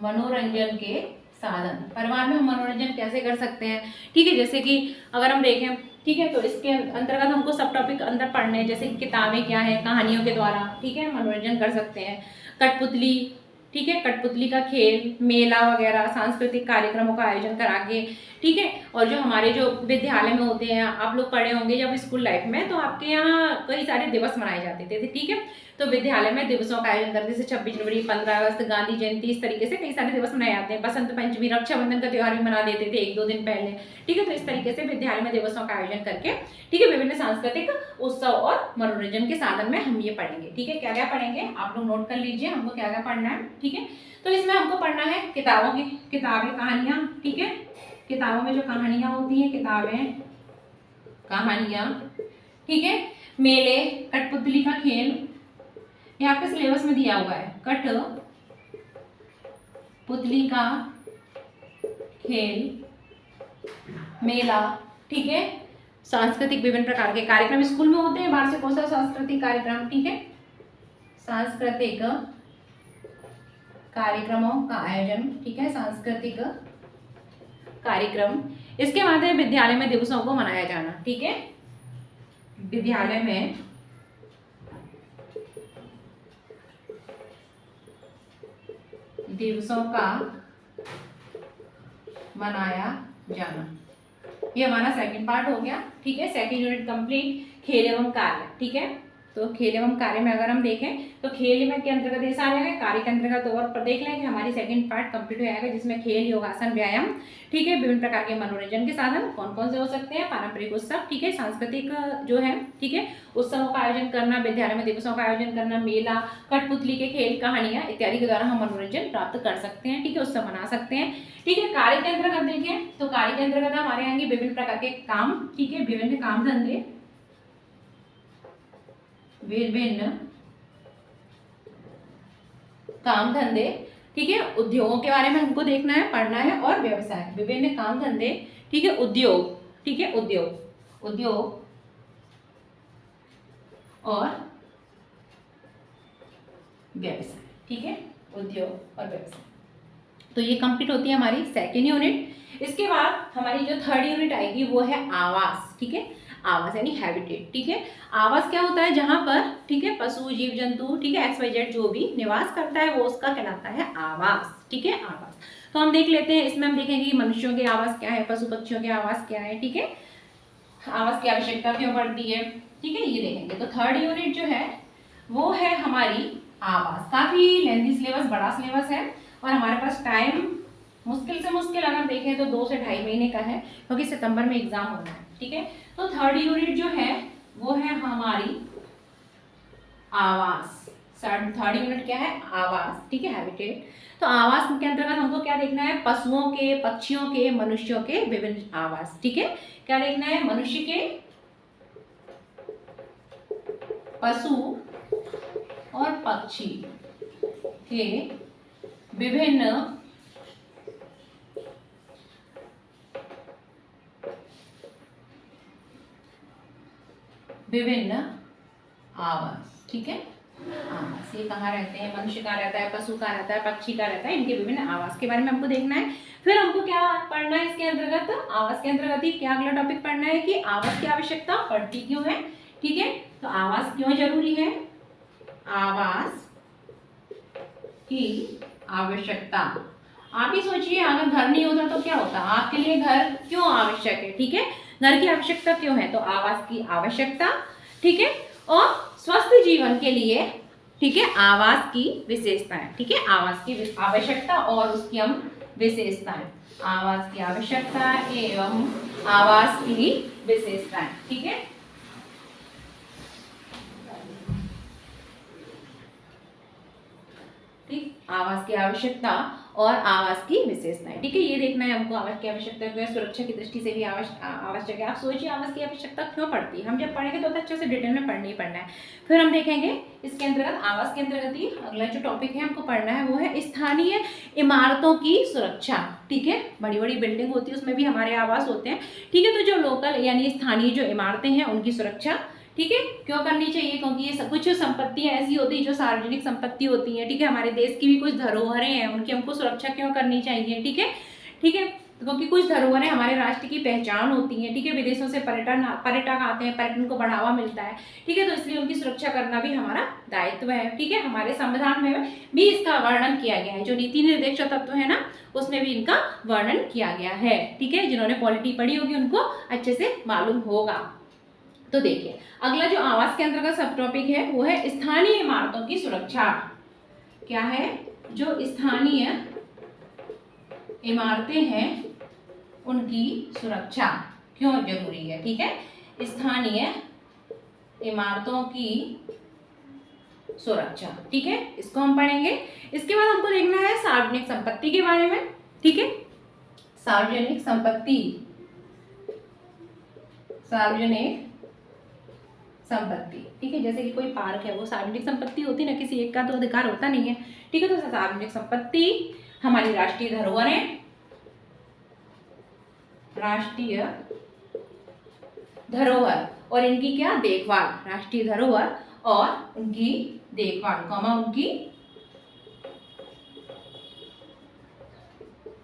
मनोरंजन के साधन, परिवार में हम मनोरंजन कैसे कर सकते हैं, ठीक है। जैसे कि अगर हम देखें, ठीक है, तो इसके अंतर्गत हमको सब टॉपिक अंदर पढ़ने हैं, जैसे किताबें क्या है, कहानियों के द्वारा, ठीक है, मनोरंजन कर सकते हैं, कठपुतली, ठीक है, कठपुतली का खेल, मेला वगैरह, सांस्कृतिक कार्यक्रमों का आयोजन करा के, ठीक है। और जो हमारे जो विद्यालय में होते हैं, आप लोग पढ़े होंगे जब स्कूल लाइफ में, तो आपके यहाँ कई सारे दिवस मनाए जाते थे, ठीक है, तो विद्यालय में दिवसों का आयोजन करते, जैसे 26 जनवरी, 15 अगस्त, गांधी जयंती, इस तरीके से कई सारे दिवस मनाए जाते हैं, बसंत पंचमी, रक्षाबंधन का त्यौहार भी मना देते थे 1-2 दिन पहले, ठीक है। तो इस तरीके से विद्यालय में दिवसों का आयोजन करके, ठीक है, विभिन्न सांस्कृतिक उत्सव और मनोरंजन के साधन में हम ये पढ़ेंगे, ठीक है। क्या क्या पढ़ेंगे आप लोग नोट कर लीजिए, हमको क्या क्या पढ़ना है, ठीक है। तो इसमें हमको पढ़ना है किताबों की, किताबें, कहानियां, ठीक है, किताबों में जो कहानियां होती हैं, किताबें, कहानियां, ठीक है, मेले, कठपुतली का खेल, ये आपके सिलेबस में दिया हुआ है, कठपुतली का खेल, मेला, ठीक है, सांस्कृतिक विभिन्न प्रकार के कार्यक्रम स्कूल में होते हैं, वार्षिकोत्सव, सांस्कृतिक कार्यक्रम, ठीक है, सांस्कृतिक कार्यक्रमों का आयोजन, ठीक है, सांस्कृतिक कार्यक्रम, इसके बाद है विद्यालय में दिवसों को मनाया जाना। ठीक है, विद्यालय में दिवसों का मनाया जाना, ये हमारा सेकंड पार्ट हो गया। ठीक है, सेकंड यूनिट कंप्लीट। खेल एवं कार्य। ठीक है, तो खेल एवं कार्य में अगर हम देखें तो खेल में के अंतर्गत ये सारे हैं, कार्य के अंतर्गत और देख लेंगे हमारी सेकंड पार्ट कंप्लीट हो जाएगा, जिसमें खेल, योगासन, व्यायाम, ठीक है, विभिन्न प्रकार के मनोरंजन के साधन कौन कौन से हो सकते हैं, पारंपरिक उत्सव, ठीक है, सांस्कृतिक जो है, ठीक है, उत्सवों का आयोजन करना, विद्यालय में दिवसों का आयोजन करना, मेला, कठपुतली के खेल, कहानियां इत्यादि के द्वारा हम मनोरंजन प्राप्त कर सकते हैं। ठीक है, उत्सव मना सकते हैं। ठीक है, कार्य के अंतर्गत देखें तो कार्य के अंतर्गत हमारे आएंगे विभिन्न प्रकार के काम। ठीक है, विभिन्न काम धंधे, विभिन्न काम धंधे, ठीक है, उद्योगों के बारे में हमको देखना है, पढ़ना है, और व्यवसाय, विभिन्न काम धंधे, ठीक है, उद्योग, ठीक है, उद्योग और व्यवसाय। ठीक है, उद्योग और व्यवसाय। तो ये कंप्लीट होती है हमारी सेकेंड यूनिट। इसके बाद हमारी जो थर्ड यूनिट आएगी वो है आवास। ठीक है, आवास यानी हैबिटेट। ठीक है, आवास क्या होता है, जहां पर, ठीक है, पशु, जीव जंतु, ठीक है, XYZ जो भी निवास करता है वो उसका कहलाता है आवास। ठीक है, आवास। तो हम देख लेते हैं, इसमें हम देखेंगे कि मनुष्यों के आवास क्या है, पशु पक्षियों के आवास क्या है। ठीक है, आवास की आवश्यकता क्यों पड़ती है, ठीक है, ये देखेंगे। तो थर्ड यूनिट जो है वो है हमारी आवास। काफी लेंथी सिलेबस, बड़ा सिलेबस है, और हमारे पास टाइम मुश्किल से मुश्किल अगर देखें तो 2 से 2.5 महीने का है, क्योंकि सितंबर में एग्जाम होना है। ठीक है, तो थर्ड यूनिट जो है वो है हमारी आवास। थर्ड यूनिट क्या है, आवास। ठीक है, हैबिटेट। तो आवास के अंतर्गत हमको क्या देखना है, पशुओं के, पक्षियों के, मनुष्यों के विभिन्न आवास। ठीक है, क्या देखना है, मनुष्य के, पशु और पक्षी के विभिन्न आवास। ठीक है, आवास, ये कहाँ रहते हैं, मनुष्य कहाँ रहता है, पशु कहाँ रहता है, पक्षी कहाँ रहता है, इनके विभिन्न आवास के बारे में हमको देखना है। फिर हमको क्या पढ़ना है इसके अंतर्गत, आवास के अंतर्गत ही क्या अगला टॉपिक पढ़ना है कि आवास की आवश्यकता पड़ती क्यों है। ठीक है, तो आवास क्यों जरूरी है, आवास की आवश्यकता। आप ही सोचिए, अगर घर नहीं होता तो क्या होता, आपके लिए घर क्यों आवश्यक है। ठीक है, घर की आवश्यकता क्यों है, तो आवास की आवश्यकता। ठीक है, और स्वस्थ जीवन के लिए, ठीक है, आवास की विशेषताएं। ठीक है, आवास की आवश्यकता और उसकी हम विशेषताएं, आवास की आवश्यकता एवं आवास की विशेषताएं। ठीक है, ठीक, आवास की आवश्यकता और आवास की विशेषताएं। ठीक है, ये देखना है हमको, आवास की आवश्यकता जो है सुरक्षा की दृष्टि से भी आवश्यक है। आप सोचिए आवास की आवश्यकता क्यों पड़ती है, हम जब पढ़ेंगे तो अच्छे से डिटेल में पढ़ना ही पढ़ना है। फिर हम देखेंगे इसके अंतर्गत, आवास के अंतर्गत ही अगला जो टॉपिक है हमको पढ़ना है वो है स्थानीय इमारतों की सुरक्षा। ठीक है, बड़ी बड़ी बिल्डिंग होती है उसमें भी हमारे आवास होते हैं। ठीक है, तो जो लोकल यानी स्थानीय जो इमारतें हैं उनकी सुरक्षा, ठीक है, क्यों करनी चाहिए, क्योंकि ये कुछ संपत्तियां ऐसी होती है जो सार्वजनिक संपत्ति होती है। ठीक है, हमारे देश की भी कुछ धरोहरें हैं, उनकी हमको सुरक्षा क्यों करनी चाहिए। ठीक है, ठीक है, क्योंकि कुछ धरोहरें हमारे राष्ट्र की पहचान होती हैं। ठीक है, विदेशों से पर्यटक आते हैं, पर्यटन को बढ़ावा मिलता है। ठीक है, तो इसलिए उनकी सुरक्षा करना भी हमारा दायित्व है। ठीक है, हमारे संविधान में भी इसका वर्णन किया गया है, जो नीति निर्देशक तत्व है ना उसमें भी इनका वर्णन किया गया है। ठीक है, जिन्होंने पॉलिटी पढ़ी होगी उनको अच्छे से मालूम होगा। तो देखिए, अगला जो आवास के अंतर्गत सब टॉपिक है वो है स्थानीय इमारतों की सुरक्षा। क्या है, जो स्थानीय इमारतें हैं उनकी सुरक्षा क्यों जरूरी है। ठीक है, स्थानीय इमारतों की सुरक्षा। ठीक है, इसको हम पढ़ेंगे। इसके बाद हमको देखना है सार्वजनिक संपत्ति के बारे में। ठीक है, सार्वजनिक संपत्ति, सार्वजनिक संपत्ति। ठीक है, जैसे कि कोई पार्क है वो सार्वजनिक संपत्ति होती है ना, किसी एक का तो अधिकार होता नहीं है। ठीक है, तो सार्वजनिक संपत्ति, हमारी राष्ट्रीय धरोहरें, राष्ट्रीय धरोहर और इनकी क्या देखभाल, राष्ट्रीय धरोहर और उनकी देखभाल, उनकी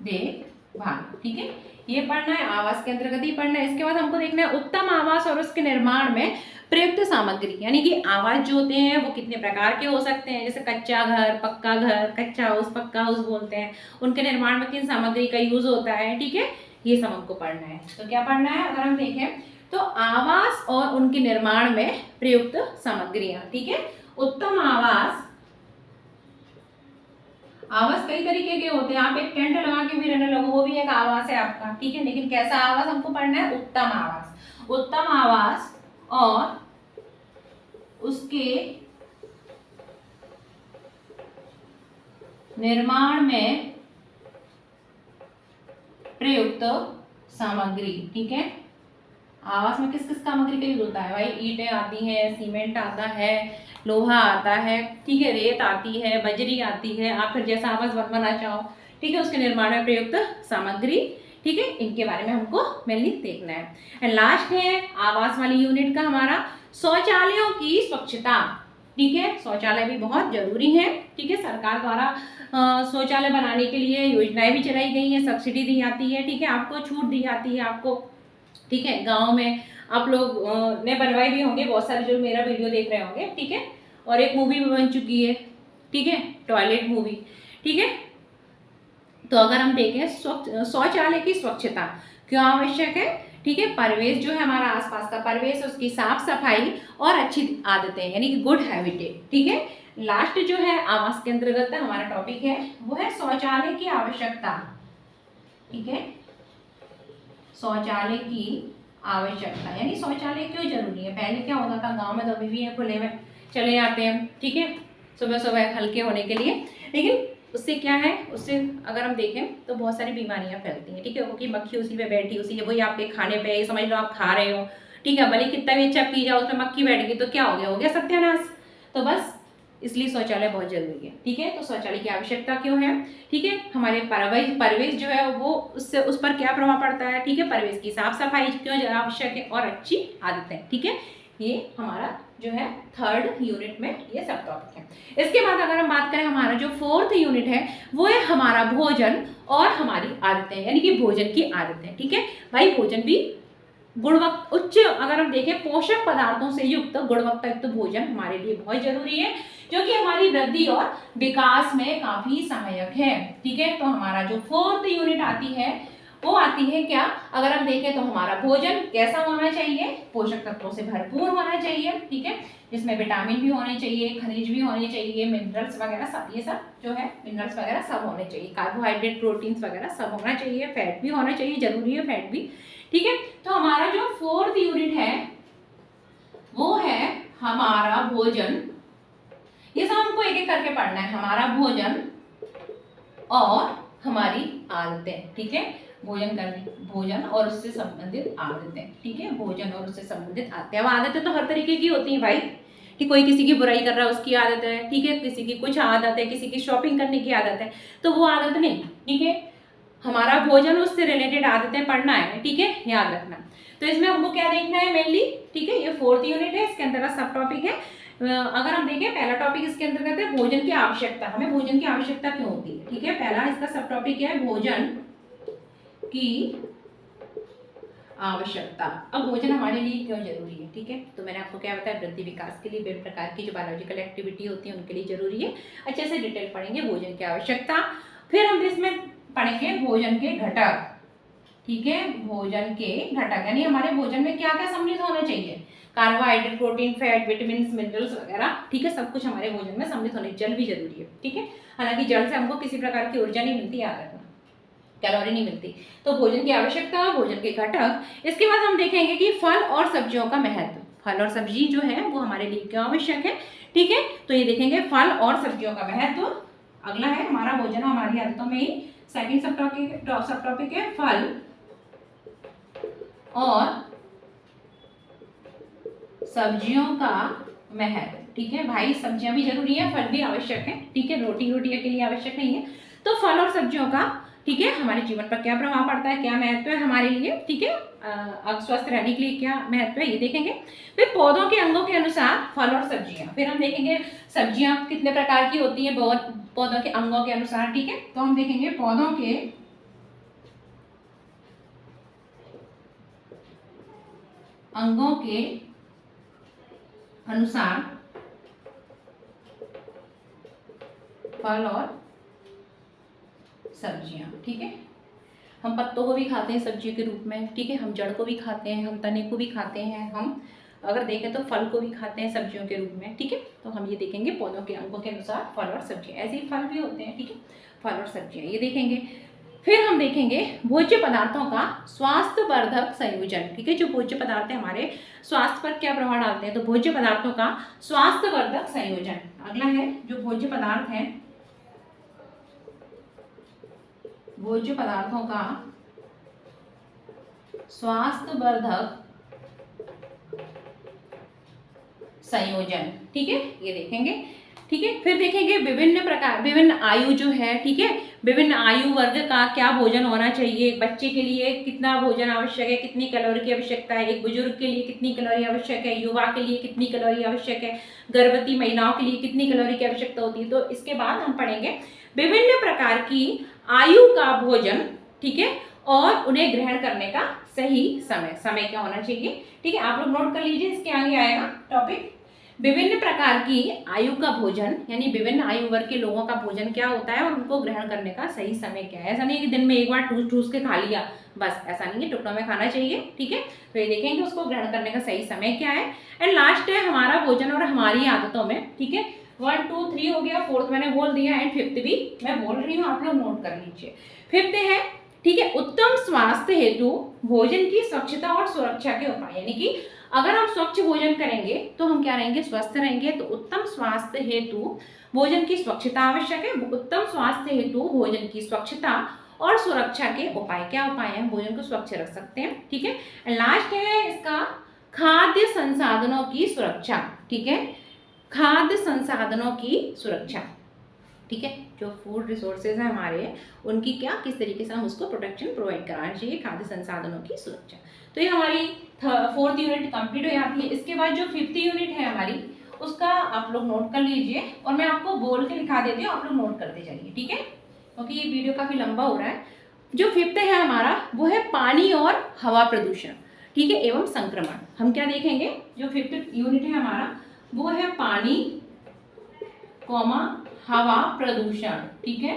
देखभाल। ठीक है, ये पढ़ना है, आवास के अंतर्गत ही पढ़ना है। इसके बाद हमको देखना है उत्तम आवास और उसके निर्माण में प्रयुक्त सामग्री, यानी कि आवास जो होते हैं वो कितने प्रकार के हो सकते हैं, जैसे कच्चा घर, पक्का घर, कच्चा हाउस, पक्का हाउस बोलते हैं, उनके निर्माण में किन सामग्री का यूज होता है, ठीक है, ये सब हमको पढ़ना है। तो क्या पढ़ना है, अगर हम देखें तो आवास और उनके निर्माण में प्रयुक्त सामग्रियां, ठीक है। उत्तम आवास, आवास कई तरीके के होते हैं, आप एक टेंट लगा के भी रहने लगो वो भी एक आवास है आपका, ठीक है, लेकिन कैसा आवास हमको पढ़ना है, उत्तम आवास। उत्तम आवास और उसके निर्माण में प्रयुक्त सामग्री, ठीक है। आवास में किस किस सामग्री का यूज होता है भाई, ईंटें आती हैं, सीमेंट आता है, लोहा आता है, ठीक है, रेत आती है, बजरी आती है, आप फिर जैसा आवास बनवाना चाहो, ठीक है, उसके निर्माण में प्रयुक्त सामग्री, ठीक है, इनके बारे में हमको मेनली देखना है। एंड लास्ट है आवास वाली यूनिट का हमारा शौचालयों की स्वच्छता, ठीक है, शौचालय भी बहुत जरूरी है, ठीक है, सरकार द्वारा शौचालय बनाने के लिए योजनाएं भी चलाई गई हैं, सब्सिडी दी जाती है, ठीक है, आपको छूट दी जाती है आपको, ठीक है, गांव में आप लोग ने बनवाए भी होंगे बहुत सारे जो मेरा वीडियो देख रहे होंगे, ठीक है, और एक मूवी भी बन चुकी है, ठीक है, टॉयलेट मूवी, ठीक है। तो अगर हम देखें शौचालय की स्वच्छता क्यों आवश्यक है, ठीक है, परिवेश जो है हमारा आसपास का परिवेश, उसकी साफ सफाई और अच्छी आदतें, यानी कि गुड हैबिटेट, ठीक है। लास्ट जो है आवास के अंतर्गत हमारा टॉपिक है वो है शौचालय की आवश्यकता, ठीक है, शौचालय की आवश्यकता, यानी शौचालय क्यों जरूरी है। पहले क्या होता था, गांव में तो अभी भी है, खुले में चले जाते हैं, ठीक है, सुबह सुबह हल्के होने के लिए, लेकिन उससे क्या है, उससे अगर हम देखें तो बहुत सारी बीमारियां फैलती हैं, ठीक है, क्योंकि मक्खी उसी पे बैठी, उसी वही आपके खाने पे, समझ लो आप खा रहे हो, ठीक है, भले कितना भी अच्छा पी जाओ उसमें मक्खी बैठ गई तो क्या हो गया सत्यानाश। तो बस इसलिए शौचालय बहुत जरूरी है, ठीक है। तो शौचालय की आवश्यकता क्यों है, ठीक है, हमारे परिवेश जो है वो उससे उस पर क्या प्रभाव पड़ता है, ठीक है, परिवेश की साफ सफाई क्यों आवश्यक है और अच्छी आदतें, ठीक है, ये हमारा जो है थर्ड यूनिट में ये सब टॉपिक है। इसके बाद अगर हम बात करें हमारा जो फोर्थ यूनिट है वो है हमारा भोजन और हमारी आदतें, यानी कि भोजन की आदतें, ठीक है भाई। भोजन भी गुणवत्ता उच्च, अगर हम देखें पोषक पदार्थों से युक्त गुणवत्ता युक्त भोजन हमारे लिए बहुत जरूरी है, जो कि हमारी वृद्धि और विकास में काफी सहायक है, ठीक है। तो हमारा जो फोर्थ यूनिट आती है वो आती है क्या, अगर हम देखें तो हमारा भोजन कैसा होना चाहिए, पोषक तत्वों से भरपूर होना चाहिए, ठीक है, जिसमें विटामिन भी होने चाहिए, खनिज भी होने चाहिए, मिनरल्स वगैरह सब, ये सब जो है मिनरल्स वगैरह सब होने चाहिए, कार्बोहाइड्रेट, प्रोटीन्स वगैरह सब होना चाहिए, फैट भी होना चाहिए, जरूरी है फैट भी, ठीक है। तो हमारा जो फोर्थ यूनिट है वो है हमारा भोजन, ये सब हमको एक एक करके पढ़ना है, हमारा भोजन और हमारी आदतें, ठीक है, भोजन और उससे संबंधित आदतें, ठीक है, भोजन और उससे संबंधित आदतें। अब आदतें तो हर तरीके की होती हैं भाई, कि कोई किसी की बुराई कर रहा है उसकी आदत है, ठीक है, किसी की कुछ आदत है, किसी की शॉपिंग करने की आदत है, तो वो आदत नहीं, ठीक है, हमारा भोजन उससे रिलेटेड आदतें पढ़ना है, ठीक है, याद रखना। तो इसमें हमको क्या देखना है मेनली, ठीक है, ये फोर्थ यूनिट है, इसके अंतर्गत सब टॉपिक है। अगर हम देखें पहला टॉपिक इसके अंतर्गत है भोजन की आवश्यकता, हमें भोजन की आवश्यकता क्यों होती है, ठीक है, पहला इसका सब टॉपिक है भोजन की आवश्यकता। अब भोजन हमारे लिए क्यों जरूरी है, ठीक है, तो मैंने आपको क्या बताया, वृद्धि विकास के लिए विभिन्न प्रकार की जो बायोलॉजिकल एक्टिविटी होती है उनके लिए जरूरी है। अच्छे से डिटेल पढ़ेंगे भोजन की आवश्यकता, फिर हम इसमें पढ़ेंगे भोजन के घटक, ठीक है, भोजन के घटक, यानी हमारे भोजन में क्या क्या सम्मिलित होना चाहिए, carbohydrate, protein, fat, vitamin, minerals वगैरह, ठीक है, सब कुछ हमारे भोजन में सम्मिलित होने। जल भी जरूरी है, ठीक है, हालांकि जल से हमको किसी प्रकार की ऊर्जा नहीं मिलती, याद रखना, कैलोरी नहीं मिलती। तो भोजन की आवश्यकता, भोजन के घटक। इसके बाद हम देखेंगे कि फल और सब्जियों का महत्व, फल और सब्जी जो है वो हमारे लिए क्यों आवश्यक है, ठीक है, तो ये देखेंगे फल और सब्जियों का महत्व। अगला है हमारा भोजन और हमारी आदतों में ही सेकंड सब टॉपिक है फल और सब्जियों का महत्व, ठीक है भाई, सब्जियां भी जरूरी है, फल भी आवश्यक है, ठीक है, रोटी के लिए आवश्यक नहीं है। तो फल और सब्जियों का, ठीक है, हमारे जीवन पर क्या प्रभाव पड़ता है, क्या महत्व है हमारे लिए, ठीक है, स्वस्थ रहने के लिए क्या महत्व है ये देखेंगे। फिर पौधों के अंगों के अनुसार फल और सब्जियां, फिर हम देखेंगे सब्जियां कितने प्रकार की होती है पौधों के अंगों के अनुसार, ठीक है, तो हम देखेंगे पौधों के अंगों के अनुसार फल और सब्जियां। ठीक है, हम पत्तों को भी खाते हैं सब्जियों के रूप में। ठीक है, हम जड़ को भी खाते हैं, हम तने को भी खाते हैं, हम अगर देखें तो फल को भी खाते हैं सब्जियों के रूप में। ठीक है, तो हम ये देखेंगे पौधों के अंगों के अनुसार फल और सब्जियां। ऐसे ही फल भी होते हैं। ठीक है, फल और सब्जियां ये देखेंगे। फिर हम देखेंगे भोज्य पदार्थों का स्वास्थ्यवर्धक संयोजन। ठीक है, जो भोज्य पदार्थ है हमारे स्वास्थ्य पर क्या प्रभाव डालते हैं, तो भोज्य पदार्थों का स्वास्थ्यवर्धक संयोजन। अगला है जो भोज्य पदार्थ है, भोज्य पदार्थों का स्वास्थ्यवर्धक संयोजन। ठीक है, ये देखेंगे। ठीक है, फिर देखेंगे विभिन्न आयु जो है। ठीक है, विभिन्न आयु वर्ग का क्या भोजन होना चाहिए। एक बच्चे के लिए कितना भोजन आवश्यक है, कितनी कैलोरी की आवश्यकता है, एक बुजुर्ग के लिए कितनी कैलोरी आवश्यक है, युवा के लिए कितनी कैलोरी आवश्यक है, गर्भवती महिलाओं के लिए कितनी कैलोरी की आवश्यकता होती है। तो इसके बाद हम पढ़ेंगे विभिन्न प्रकार की आयु का भोजन। ठीक है, और उन्हें ग्रहण करने का सही समय क्या होना चाहिए। ठीक है, आप लोग नोट कर लीजिए, इसके आगे आएगा टॉपिक विभिन्न प्रकार की आयु का भोजन, यानी विभिन्न आयु वर्ग के लोगों का भोजन क्या होता है और उनको ग्रहण करने का सही समय क्या है। ऐसा नहीं है कि दिन में एक बार ठूस ठूस के खा लिया, बस ऐसा नहीं है, टुकड़ों में खाना चाहिए। ठीक है, तो ये देखेंगे उसको ग्रहण करने का सही समय क्या है। एंड लास्ट है हमारा भोजन और हमारी आदतों में। ठीक है, 1 2 3 हो गया, फोर्थ मैंने बोल दिया एंड फिफ्थ भी मैं बोल रही हूँ, आप लोग नोट कर लीजिए। फिफ्थ है, ठीक है, उत्तम स्वास्थ्य हेतु भोजन की स्वच्छता और सुरक्षा के उपाय। यानी कि अगर हम स्वच्छ भोजन करेंगे तो हम क्या रहेंगे, स्वस्थ रहेंगे। तो उत्तम स्वास्थ्य हेतु भोजन की स्वच्छता आवश्यक है। उत्तम स्वास्थ्य हेतु भोजन की स्वच्छता और सुरक्षा के उपाय, क्या उपाय हैं, भोजन को स्वच्छ रख सकते हैं। ठीक है, लास्ट है इसका खाद्य संसाधनों की सुरक्षा। ठीक है, खाद्य संसाधनों की सुरक्षा। ठीक है, जो फूड रिसोर्सेज है हमारे, उनकी क्या किस तरीके से हम उसको प्रोटेक्शन प्रोवाइड कराना चाहिए, खाद्य संसाधनों की सुरक्षा। तो ये हमारी 4th यूनिट कंप्लीट हो जाती है। इसके बाद जो 5th यूनिट है हमारी, उसका आप लोग नोट कर लीजिए और मैं आपको बोल के लिखा देती हूँ, आप लोग नोट करते जाइए। ठीक है, क्योंकि ये वीडियो काफी लंबा हो रहा है। जो 5th है हमारा, वो है पानी और हवा प्रदूषण। ठीक है, एवं संक्रमण। हम क्या देखेंगे, जो 5th यूनिट है हमारा, वो है पानी कॉमा हवा प्रदूषण। ठीक है,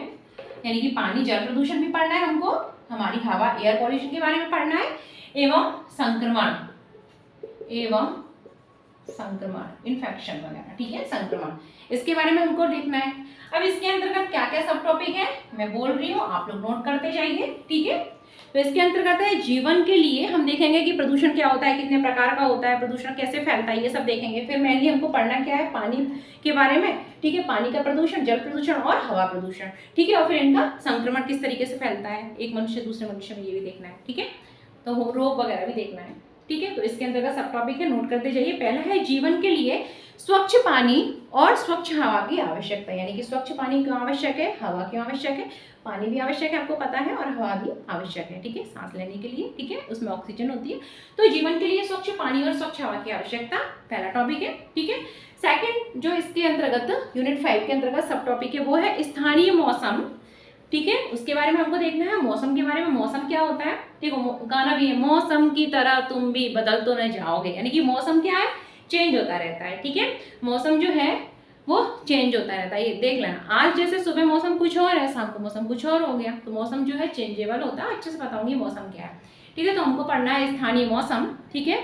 यानी कि पानी जल प्रदूषण भी पढ़ना है हमको, हमारी हवा एयर पॉल्यूशन के बारे में पढ़ना है, एवं संक्रमण इन्फेक्शन वगैरह। ठीक है, संक्रमण, इसके बारे में हमको देखना है। अब इसके अंतर्गत क्या क्या सब टॉपिक है मैं बोल रही हूँ, आप लोग नोट करते जाइए। ठीक है, तो इसके अंतर्गत है जीवन के लिए, हम देखेंगे कि प्रदूषण क्या होता है, कितने प्रकार का होता है, प्रदूषण कैसे फैलता है, ये सब देखेंगे। फिर मेनली हमको पढ़ना क्या है, पानी के बारे में। ठीक है, पानी का प्रदूषण, जल प्रदूषण और हवा प्रदूषण। ठीक है, और फिर इनका संक्रमण किस तरीके से फैलता है एक मनुष्य दूसरे मनुष्य में, ये भी देखना है। ठीक है, तो रोग वगैरह भी देखना है। ठीक है, तो इसके अंतर्गत सब टॉपिक है, नोट करते जाइए। पहला है जीवन के लिए स्वच्छ पानी और स्वच्छ हवा की आवश्यकता, यानी कि स्वच्छ पानी क्यों आवश्यक है, हवा क्यों आवश्यक है, पानी भी आवश्यक है आपको पता है, और हवा भी आवश्यक है। ठीक है, सांस लेने के लिए। ठीक है, उसमें ऑक्सीजन होती है। तो जीवन के लिए स्वच्छ पानी और स्वच्छ हवा की आवश्यकता पहला टॉपिक है। ठीक है, सेकंड जो इसके अंतर्गत यूनिट 5 के अंतर्गत सब टॉपिक है, वो है स्थानीय मौसम। ठीक है, उसके बारे में हमको देखना है, मौसम के बारे में। मौसम क्या होता है, ठीक है, गाना भी है, मौसम की तरह तुम भी बदल तो न जाओगे, यानी कि मौसम क्या है, चेंज होता रहता है। ठीक है, मौसम जो है वो चेंज होता रहता है, ये देख लेना। आज जैसे सुबह मौसम कुछ और है, शाम को मौसम कुछ और हो गया, तो मौसम जो है चेंजेबल होता है। अच्छे से बताऊंगी मौसम क्या है। ठीक है, तो हमको पढ़ना है स्थानीय मौसम। ठीक है,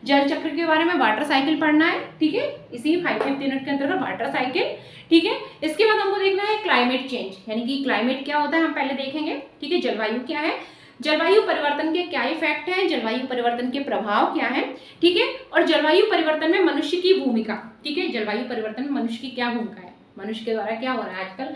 जल चक्र के बारे में वाटर साइकिल पढ़ना है। ठीक है, इसी 5th यूनिट के अंतर्गत वाटर साइकिल। ठीक है, इसके बाद हमको देखना है क्लाइमेट चेंज, यानी कि क्लाइमेट क्या होता है हम पहले देखेंगे। ठीक है, जलवायु क्या है, जलवायु परिवर्तन के क्या इफेक्ट हैं, जलवायु परिवर्तन के प्रभाव क्या है। ठीक है, और जलवायु परिवर्तन में मनुष्य की भूमिका। ठीक है, जलवायु परिवर्तन में मनुष्य की क्या भूमिका है, मनुष्य के द्वारा क्या हो रहा है, आजकल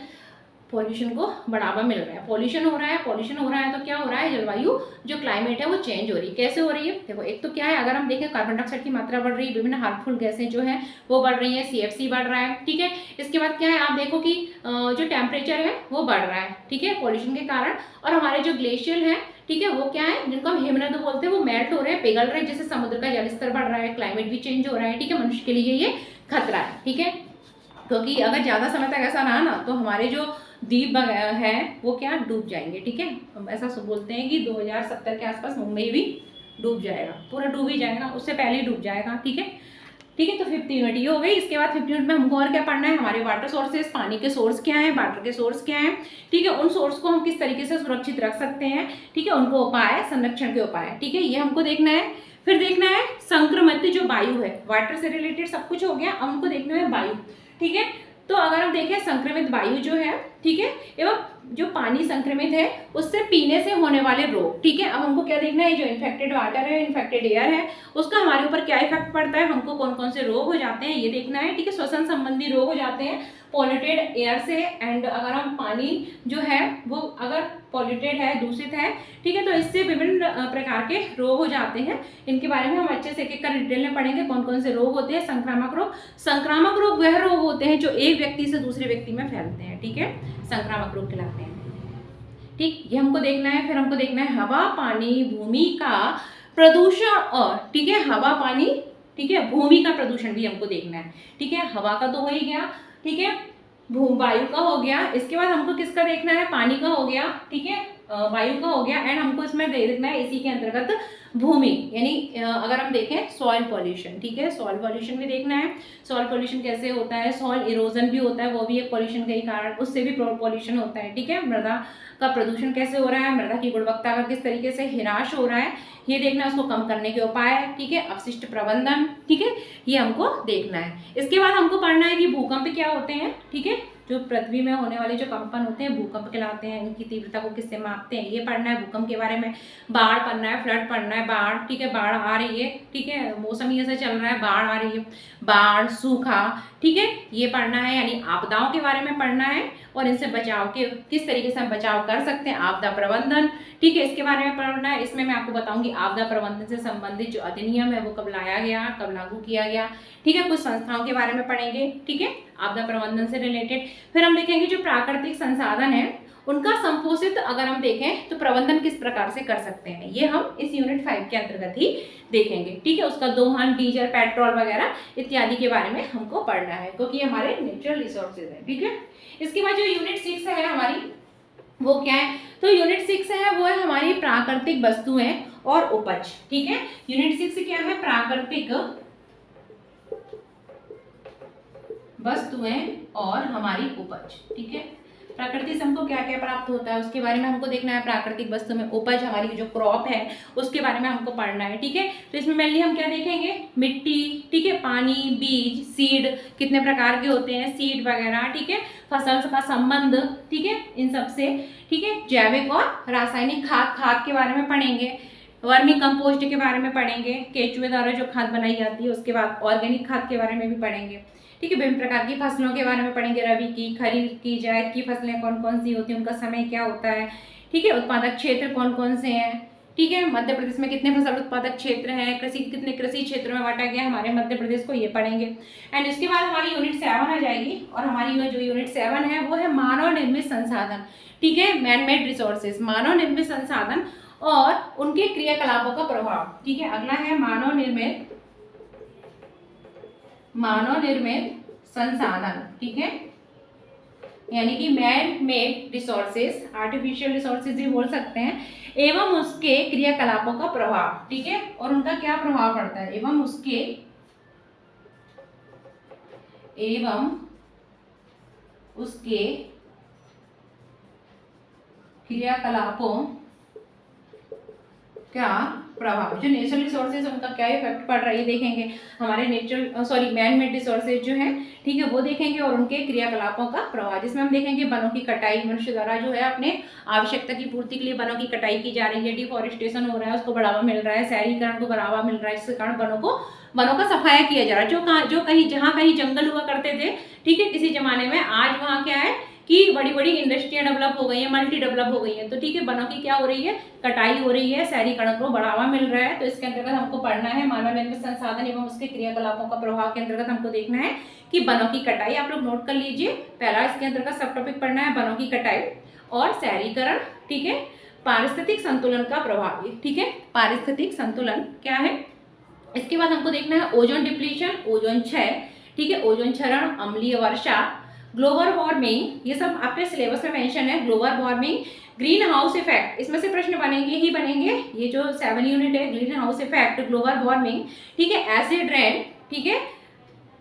पॉल्यूशन को बढ़ावा मिल रहा है, पॉल्यूशन हो रहा है, तो क्या हो रहा है, जलवायु जो क्लाइमेट है वो चेंज हो रही है। कैसे हो रही है, देखो एक तो क्या है, अगर हम देखें कार्बन डाइऑक्साइड की मात्रा बढ़ रही है, विभिन्न हार्मफुल गैसें जो है वो बढ़ रही है, CFC बढ़ रहा है। ठीक है, इसके बाद क्या है, आप देखो कि जो टेम्परेचर है वो बढ़ रहा है। ठीक है, पॉल्यूशन के कारण। और हमारे जो ग्लेशियर है, ठीक है, वो क्या है, जिनको हम हिमनद बोलते हैं, वो मेल्ट हो रहे हैं, पिघल रहे हैं, जिससे समुद्र का जलस्तर बढ़ रहा है, क्लाइमेट भी चेंज हो रहा है। ठीक है, मनुष्य के लिए ये खतरा है। ठीक है, क्योंकि अगर ज़्यादा समय तक ऐसा रहा ना, तो हमारे जो द्वीप है वो क्या डूब जाएंगे। ठीक है, हम ऐसा बोलते हैं कि 2070 के आसपास मुंबई भी डूब जाएगा, पूरा डूब ही जाएगा, उससे पहले ही डूब जाएगा। ठीक है, ठीक है। तो 5th यूनिट ये हो गई। इसके बाद 5th यूनिट में हमको और क्या पढ़ना है, हमारे वाटर सोर्सेज, पानी के सोर्स क्या है, वाटर के सोर्स क्या है। ठीक है, उन सोर्स को हम किस तरीके से सुरक्षित रख सकते हैं। ठीक है, उनको उपाय, संरक्षण के उपाय। ठीक है, ये हमको देखना है। फिर देखना है संक्रमित जो वायु है, वाटर से रिलेटेड सब कुछ हो गया, अब हमको देखना है वायु। ठीक है, तो अगर हम देखें संक्रमित वायु जो है, ठीक है, एवं जो पानी संक्रमित है उससे पीने से होने वाले रोग। ठीक है, अब हमको क्या देखना है, जो इन्फेक्टेड वाटर है, इन्फेक्टेड एयर है, उसका हमारे ऊपर क्या इफेक्ट पड़ता है, हमको कौन कौन से रोग हो जाते हैं ये देखना है। ठीक है, श्वसन संबंधी रोग हो जाते हैं पॉल्यूटेड एयर से। एंड अगर हम पानी जो है वो अगर पॉल्यूटेड है, दूषित है, ठीक है, तो इससे विभिन्न प्रकार के रोग हो जाते हैं। इनके बारे में हम अच्छे से एक-एक कर डिटेल में पढ़ेंगे कौन कौन से रोग होते हैं। संक्रामक रोग, संक्रामक रोग वह रोग होते हैं जो एक व्यक्ति से दूसरे व्यक्ति में फैलते हैं। ठीक है, संक्रामक रोग कहलाते हैं। ठीक, ये हमको देखना है। फिर हमको देखना है हवा, पानी, भूमि का प्रदूषण और, ठीक है, हवा, पानी, ठीक है, भूमि का प्रदूषण भी हमको देखना है। ठीक है, हवा का तो हो ही गया, ठीक है, वायु का हो गया। इसके बाद हमको किसका देखना है, पानी का हो गया, ठीक है, वायु का हो गया। एंड हमको इसमें देखना है इसी के अंतर्गत भूमि, यानी अगर हम देखें सॉइल पॉल्यूशन। ठीक है, सॉइल पॉल्यूशन भी देखना है। सॉइल पॉल्यूशन कैसे होता है, सॉइल इरोजन भी होता है, वो भी एक पॉल्यूशन का ही कारण, उससे भी पॉल्यूशन होता है। ठीक है, मृदा का प्रदूषण कैसे हो रहा है, मृदा की गुणवत्ता का किस तरीके से ह्रास हो रहा है, ये देखना है। उसको कम करने के उपाय, ठीक है, अपशिष्ट प्रबंधन, ठीक है, ये हमको देखना है। इसके बाद हमको पढ़ना है कि भूकंप क्या होते हैं। ठीक है, जो पृथ्वी में होने वाले जो कंपन होते हैं भूकंप कहलाते हैं, इनकी तीव्रता को किससे मापते हैं ये पढ़ना है, भूकंप के बारे में। बाढ़ पढ़ना है, फ्लड पढ़ना है, बाढ़, ठीक है, बाढ़ आ रही है, ठीक है, मौसम ही ऐसे चल रहा है, बाढ़ आ रही है, बाढ़, सूखा, ठीक है, ये पढ़ना है, यानी आपदाओं के बारे में पढ़ना है और इनसे बचाव के किस तरीके से हम बचाव कर सकते हैं, आपदा प्रबंधन। ठीक है, इसके बारे में पढ़ना है। इसमें मैं आपको बताऊंगी आपदा प्रबंधन से संबंधित जो अधिनियम है वो कब लाया गया, कब लागू किया गया। ठीक है, कुछ संस्थाओं के बारे में पढ़ेंगे। ठीक है, आपदा प्रबंधन से रिलेटेड। फिर हम देखेंगे जो प्राकृतिक संसाधन है उनका संपोषित अगर हम देखें तो प्रबंधन किस प्रकार से कर सकते हैं, ये हम इस यूनिट 5 के अंतर्गत ही देखेंगे। ठीक है, उसका दोहन, डीजल, पेट्रोल वगैरह इत्यादि के बारे में हमको पढ़ना है, क्योंकि हमारे नेचुरल रिसोर्सेज है। ठीक है, इसके बाद जो यूनिट 6 है हमारी, वो क्या है, तो यूनिट 6 है वो है हमारी प्राकृतिक वस्तुएं और उपज। ठीक है, यूनिट 6 क्या है, प्राकृतिक वस्तुएं और हमारी उपज। ठीक है, प्रकृति से हमको क्या क्या प्राप्त होता है उसके बारे में हमको देखना है। प्राकृतिक वस्तु में उपज, हमारी जो क्रॉप है उसके बारे में हमको पढ़ना है। ठीक है, तो इसमें मेनली हम क्या देखेंगे, मिट्टी, ठीक है, पानी, बीज, सीड कितने प्रकार के होते हैं, सीड वगैरह, ठीक है, फसल का संबंध, ठीक है, इन सब से, ठीक है, जैविक और रासायनिक खाद के बारे में पढ़ेंगे, वर्मी कंपोस्ट के बारे में पढ़ेंगे, केचुए द्वारा जो खाद बनाई जाती है, उसके बाद ऑर्गेनिक खाद के बारे में भी पढ़ेंगे। ठीक है, विभिन्न प्रकार की फसलों के बारे में पढ़ेंगे, रबी की, खरीफ की, जायद की फसलें कौन कौन सी होती हैं, उनका समय क्या होता है। ठीक है, उत्पादक क्षेत्र कौन कौन से हैं। ठीक है, मध्य प्रदेश में कितने फसल उत्पादक क्षेत्र हैं, कितने कृषि क्षेत्रों में बांटा गया हमारे मध्य प्रदेश को, ये पढ़ेंगे। एंड इसके बाद हमारी यूनिट 7 आ जाएगी, और हमारी जो यूनिट 7 है वो है मानव निर्मित संसाधन। ठीक है, मैन मेड रिसोर्सेज, मानव निर्मित संसाधन और उनके क्रियाकलापों का प्रभाव। ठीक है, अगला है मानव निर्मित संसाधन। ठीक है, यानी कि man made resources, artificial resources भी बोल सकते हैं, एवं उसके क्रियाकलापों का प्रभाव। ठीक है, और उनका क्या प्रभाव पड़ता है, एवं उसके क्रियाकलापों क्या प्रभाव, जो नेचुरल रिसोर्सेज उनका क्या इफेक्ट पड़ रहा है ये देखेंगे। हमारे मैन मेड रिसोर्सेज जो है, ठीक है, वो देखेंगे, और उनके क्रियाकलापों का प्रभाव, जिसमें हम देखेंगे वनों की कटाई, मनुष्य द्वारा जो है अपने आवश्यकता की पूर्ति के लिए वनों की कटाई की जा रही है, डिफॉरेस्टेशन हो रहा है, उसको बढ़ावा मिल रहा है, शहरीकरण को बढ़ावा मिल रहा है, जिसके कारण वनों का सफाया किया जा रहा है। जहाँ कहीं जंगल हुआ करते थे, ठीक है, किसी जमाने में, आज वहाँ क्या है कि बड़ी बड़ी इंडस्ट्रियां डेवलप हो गई हैं, मल्टी डेवलप हो गई हैं, तो ठीक है, वनों की क्या हो रही है, कटाई हो रही है, शहरीकरण को बढ़ावा मिल रहा है। तो इसके अंतर्गत हमको पढ़ना है मानव निर्मित संसाधन एवं उसके क्रियाकलापों का प्रभाव के अंतर्गत हमको देखना है कि वनों की कटाई, आप लोग नोट कर लीजिए, पहला इसके अंतर्गत सब टॉपिक पढ़ना है वनों की कटाई और शहरीकरण। ठीक है, पारिस्थितिक संतुलन का प्रभाव। ठीक है, पारिस्थितिक संतुलन क्या है, इसके बाद हमको देखना है ओजोन डिप्लीशन, ओजोन क्षय, ठीक है, ओजोन क्षरण, अम्लीय वर्षा, ग्लोबल वार्मिंग, ये सब आपके सिलेबस में मेंशन है। Global warming, green house effect, इसमें से प्रश्न बनेंगे ही बनेंगे। ये जो 7 यूनिट है, green house effect, global warming, ठीक है, एसिड रेन, ठीक है,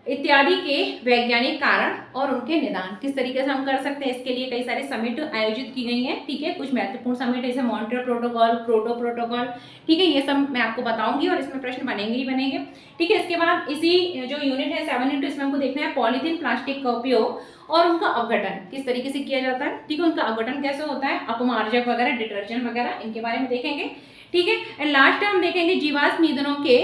इत्यादि के वैज्ञानिक कारण और उनके निदान किस तरीके से हम कर सकते हैं, इसके लिए कई सारे समिट आयोजित की गई हैं, ठीक है। कुछ महत्वपूर्ण समिट जैसे मॉन्ट्रियल प्रोटोकॉल, क्योटो प्रोटोकॉल, ठीक है, ये सब मैं आपको बताऊंगी और इसमें प्रश्न बनेंगे ही बनेंगे, ठीक है। इसके बाद इसी जो यूनिट है 7 यूनिट, इसमें हमको देखना है पॉलीथीन प्लास्टिक का उपयोग और उनका अपघटन किस तरीके से किया जाता है, ठीक है, उनका अपघटन कैसे होता है, अपमार्जक वगैरह, डिटर्जेंट वगैरह, इनके बारे में देखेंगे, ठीक है। एंड लास्ट हम देखेंगे जीवाश्म ईंधनों के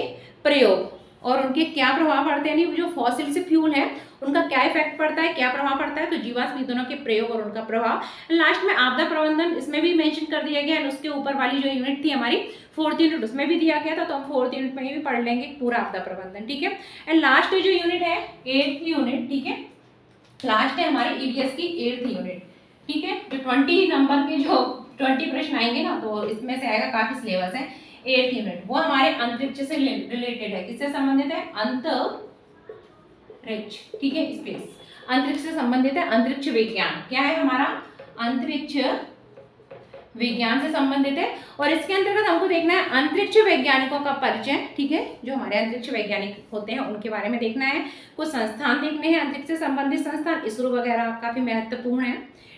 प्रयोग और उनके क्या प्रभाव पड़ते हैं, यानी जो फॉसिल से फ्यूल है उनका क्या इफेक्ट पड़ता है, क्या प्रभाव पड़ता है, तो जीवाश्म ईंधनों के प्रयोग और उनका प्रभाव। लास्ट में आपदा प्रबंधन, इसमें भी मेंशन कर दिया गया है, उसके ऊपर वाली जो यूनिट थी हमारी 4th यूनिट, उसमें भी दिया गया था, तो हम 4th यूनिट में भी पढ़ लेंगे पूरा आपदा प्रबंधन, ठीक है। एंड लास्ट जो यूनिट है 8th यूनिट, ठीक है, लास्ट है हमारी ईवीएस की 8th यूनिट, ठीक है। जो 20 नंबर के जो 20 प्रश्न आएंगे ना, तो इसमें से आएगा, काफी सिलेबस है। 8th यूनिट वो हमारे अंतरिक्ष से रिलेटेड है, किससे संबंधित है, अंतरिक्ष, ठीक है, स्पेस, अंतरिक्ष से संबंधित है। अंतरिक्ष विज्ञान क्या है हमारा, अंतरिक्ष विज्ञान से संबंधित है। और इसके अंतर्गत हमको देखना है अंतरिक्ष वैज्ञानिकों का परिचय, ठीक है, जो हमारे अंतरिक्ष वैज्ञानिक होते हैं उनके बारे में देखना है। कुछ संस्थान देखने हैं अंतरिक्ष से संबंधित संस्थान, इसरो वगैरह काफी महत्वपूर्ण है,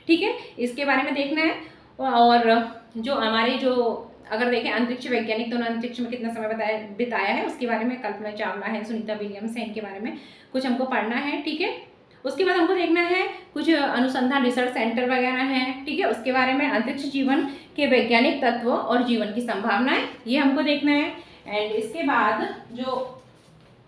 ठीक है, इसके बारे में देखना है। और जो हमारे जो अगर देखें अंतरिक्ष वैज्ञानिक, तो अंतरिक्ष में कितना समय बिताया है उसके बारे में, कल्पना चावला है, सुनीता विलियम्स है, इनके बारे में कुछ हमको पढ़ना है, ठीक है। उसके बाद हमको देखना है कुछ अनुसंधान रिसर्च सेंटर वगैरह हैं, ठीक है, उसके बारे में अंतरिक्ष जीवन के वैज्ञानिक तत्व और जीवन की संभावनाएं, ये हमको देखना है। एंड इसके बाद जो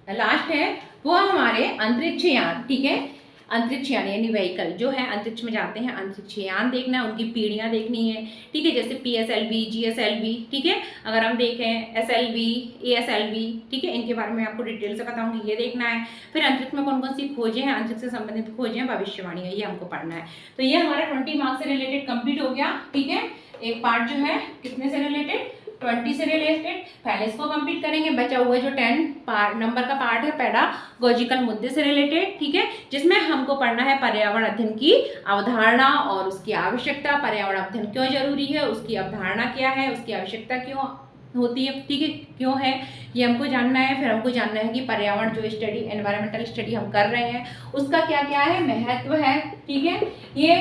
लास्ट है वो हमारे अंतरिक्ष यान, ठीक है, अंतरिक्ष यान यानी व्हीकल जो है अंतरिक्ष में जाते हैं, अंतरिक्ष यान देखना है, उनकी पीढ़ियां देखनी है, ठीक है, जैसे PSLV, GSLV, ठीक है, अगर हम देखें SLV, ASLV, ठीक है, इनके बारे में आपको डिटेल से बताऊंगी, ये देखना है। फिर अंतरिक्ष में कौन कौन सी खोजें हैं, अंतरिक्ष से संबंधित खोजें, भविष्यवाणी है, ये हमको पढ़ना है। तो ये हमारा 20 मार्क्स से रिलेटेड कंप्लीट हो गया, ठीक है। एक पार्ट जो है कितने से रिलेटेड, 20 से रिलेटेड, पहले इसको कंप्लीट करेंगे। बचा हुआ जो 10 नंबर का पार्ट है पेडागोजिकल मुद्दे से रिलेटेड, ठीक है, जिसमें हमको पढ़ना है पर्यावरण अध्ययन की अवधारणा और उसकी आवश्यकता, पर्यावरण अध्ययन क्यों जरूरी है, उसकी अवधारणा क्या है, उसकी आवश्यकता क्यों होती है, ठीक है, क्यों है, ये हमको जानना है। फिर हमको जानना है कि पर्यावरण जो स्टडी, एनवायरमेंटल स्टडी हम कर रहे हैं उसका क्या क्या है, महत्व है, ठीक है, ये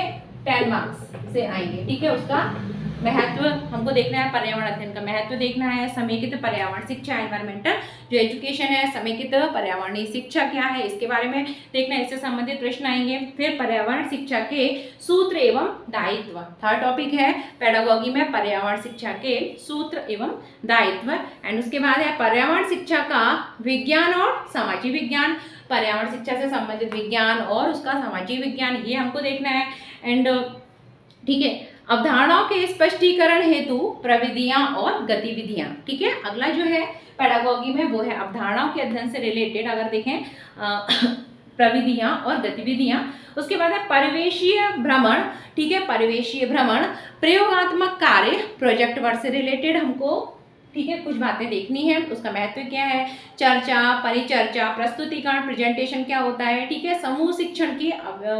10 मार्क्स से आएंगे, ठीक है। उसका महत्व हमको देखना है, पर्यावरण अध्ययन का महत्व देखना है, समेकित पर्यावरण शिक्षा, एनवायरमेंटल जो एजुकेशन है, समेकित पर्यावरणीय शिक्षा क्या है इसके बारे में देखना है, इससे संबंधित प्रश्न आएंगे। फिर पर्यावरण शिक्षा के सूत्र एवं दायित्व, थर्ड टॉपिक है पेडागोगी में पर्यावरण शिक्षा के सूत्र एवं दायित्व। एंड उसके बाद है पर्यावरण शिक्षा का विज्ञान और सामाजिक विज्ञान, पर्यावरण शिक्षा से संबंधित विज्ञान और उसका सामाजिक विज्ञान, ये हमको देखना है। एंड ठीक है, अवधारणाओं के स्पष्टीकरण हेतु प्रविधियां और गतिविधियां, ठीक है। अगला जो है पेडागोगी में वो है अवधारणाओं के अध्ययन से रिलेटेड, अगर देखें प्रविधियां और गतिविधियां। उसके बाद है परिवेशीय भ्रमण, ठीक है, परिवेशीय भ्रमण, प्रयोगात्मक कार्य, प्रोजेक्ट वर्क से रिलेटेड हमको, ठीक है, कुछ बातें देखनी है, उसका महत्व क्या है, चर्चा, परिचर्चा, प्रस्तुतिकरण, प्रेजेंटेशन क्या होता है, ठीक है, समूह शिक्षण की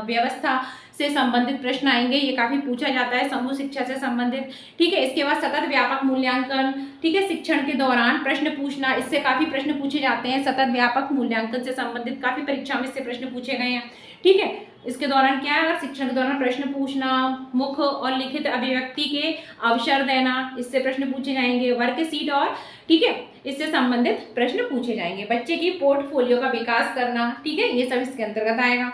व्यवस्था से संबंधित प्रश्न आएंगे, ये काफी पूछा जाता है समूह शिक्षा से संबंधित, ठीक है। इसके बाद सतत व्यापक मूल्यांकन, ठीक है, शिक्षण के दौरान प्रश्न पूछना, इससे काफी प्रश्न पूछे जाते हैं, सतत व्यापक मूल्यांकन से संबंधित काफी परीक्षा में इससे प्रश्न पूछे गए हैं, ठीक है। इसके दौरान क्या है, शिक्षण के दौरान प्रश्न पूछना, मुख्य और लिखित अभिव्यक्ति के अवसर देना, इससे प्रश्न पूछे जाएंगे, वर्कशीट और, ठीक है, इससे संबंधित प्रश्न पूछे जाएंगे। बच्चे की पोर्टफोलियो का विकास करना, ठीक है, ये सब इसके अंतर्गत आएगा।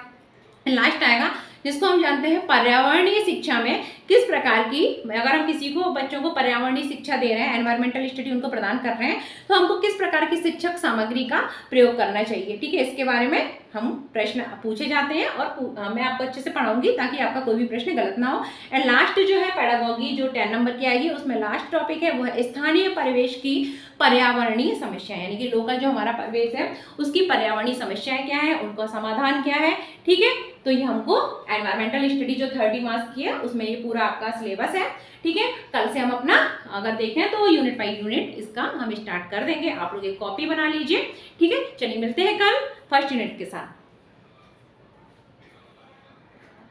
लास्ट आएगा जिसको हम जानते हैं पर्यावरणीय शिक्षा में किस प्रकार की, अगर हम किसी को बच्चों को पर्यावरणीय शिक्षा दे रहे हैं, एनवायरमेंटल स्टडी उनको प्रदान कर रहे हैं, तो हमको किस प्रकार की शिक्षक सामग्री का प्रयोग करना चाहिए, ठीक है, इसके बारे में हम प्रश्न पूछे जाते हैं और मैं आपको अच्छे से पढ़ाऊंगी ताकि आपका कोई भी प्रश्न गलत ना हो। एंड लास्ट जो है पेडागोगी जो 10 नंबर की आएगी, उसमें लास्ट टॉपिक है वो है स्थानीय परिवेश की पर्यावरणीय समस्याएं, यानी कि लोकल जो हमारा परिवेश है उसकी पर्यावरणीय समस्याएं क्या है, उनका समाधान क्या है, ठीक है। तो ये हमको एनवायरमेंटल स्टडी जो 30 मार्क्स की है उसमें ये पूरा आपका सिलेबस है, ठीक है। कल से हम अपना अगर देखें तो यूनिट बाई यूनिट इसका हम स्टार्ट कर देंगे, आप लोग एक कॉपी बना लीजिए, ठीक है। चलिए मिलते हैं कल फर्स्ट यूनिट के साथ।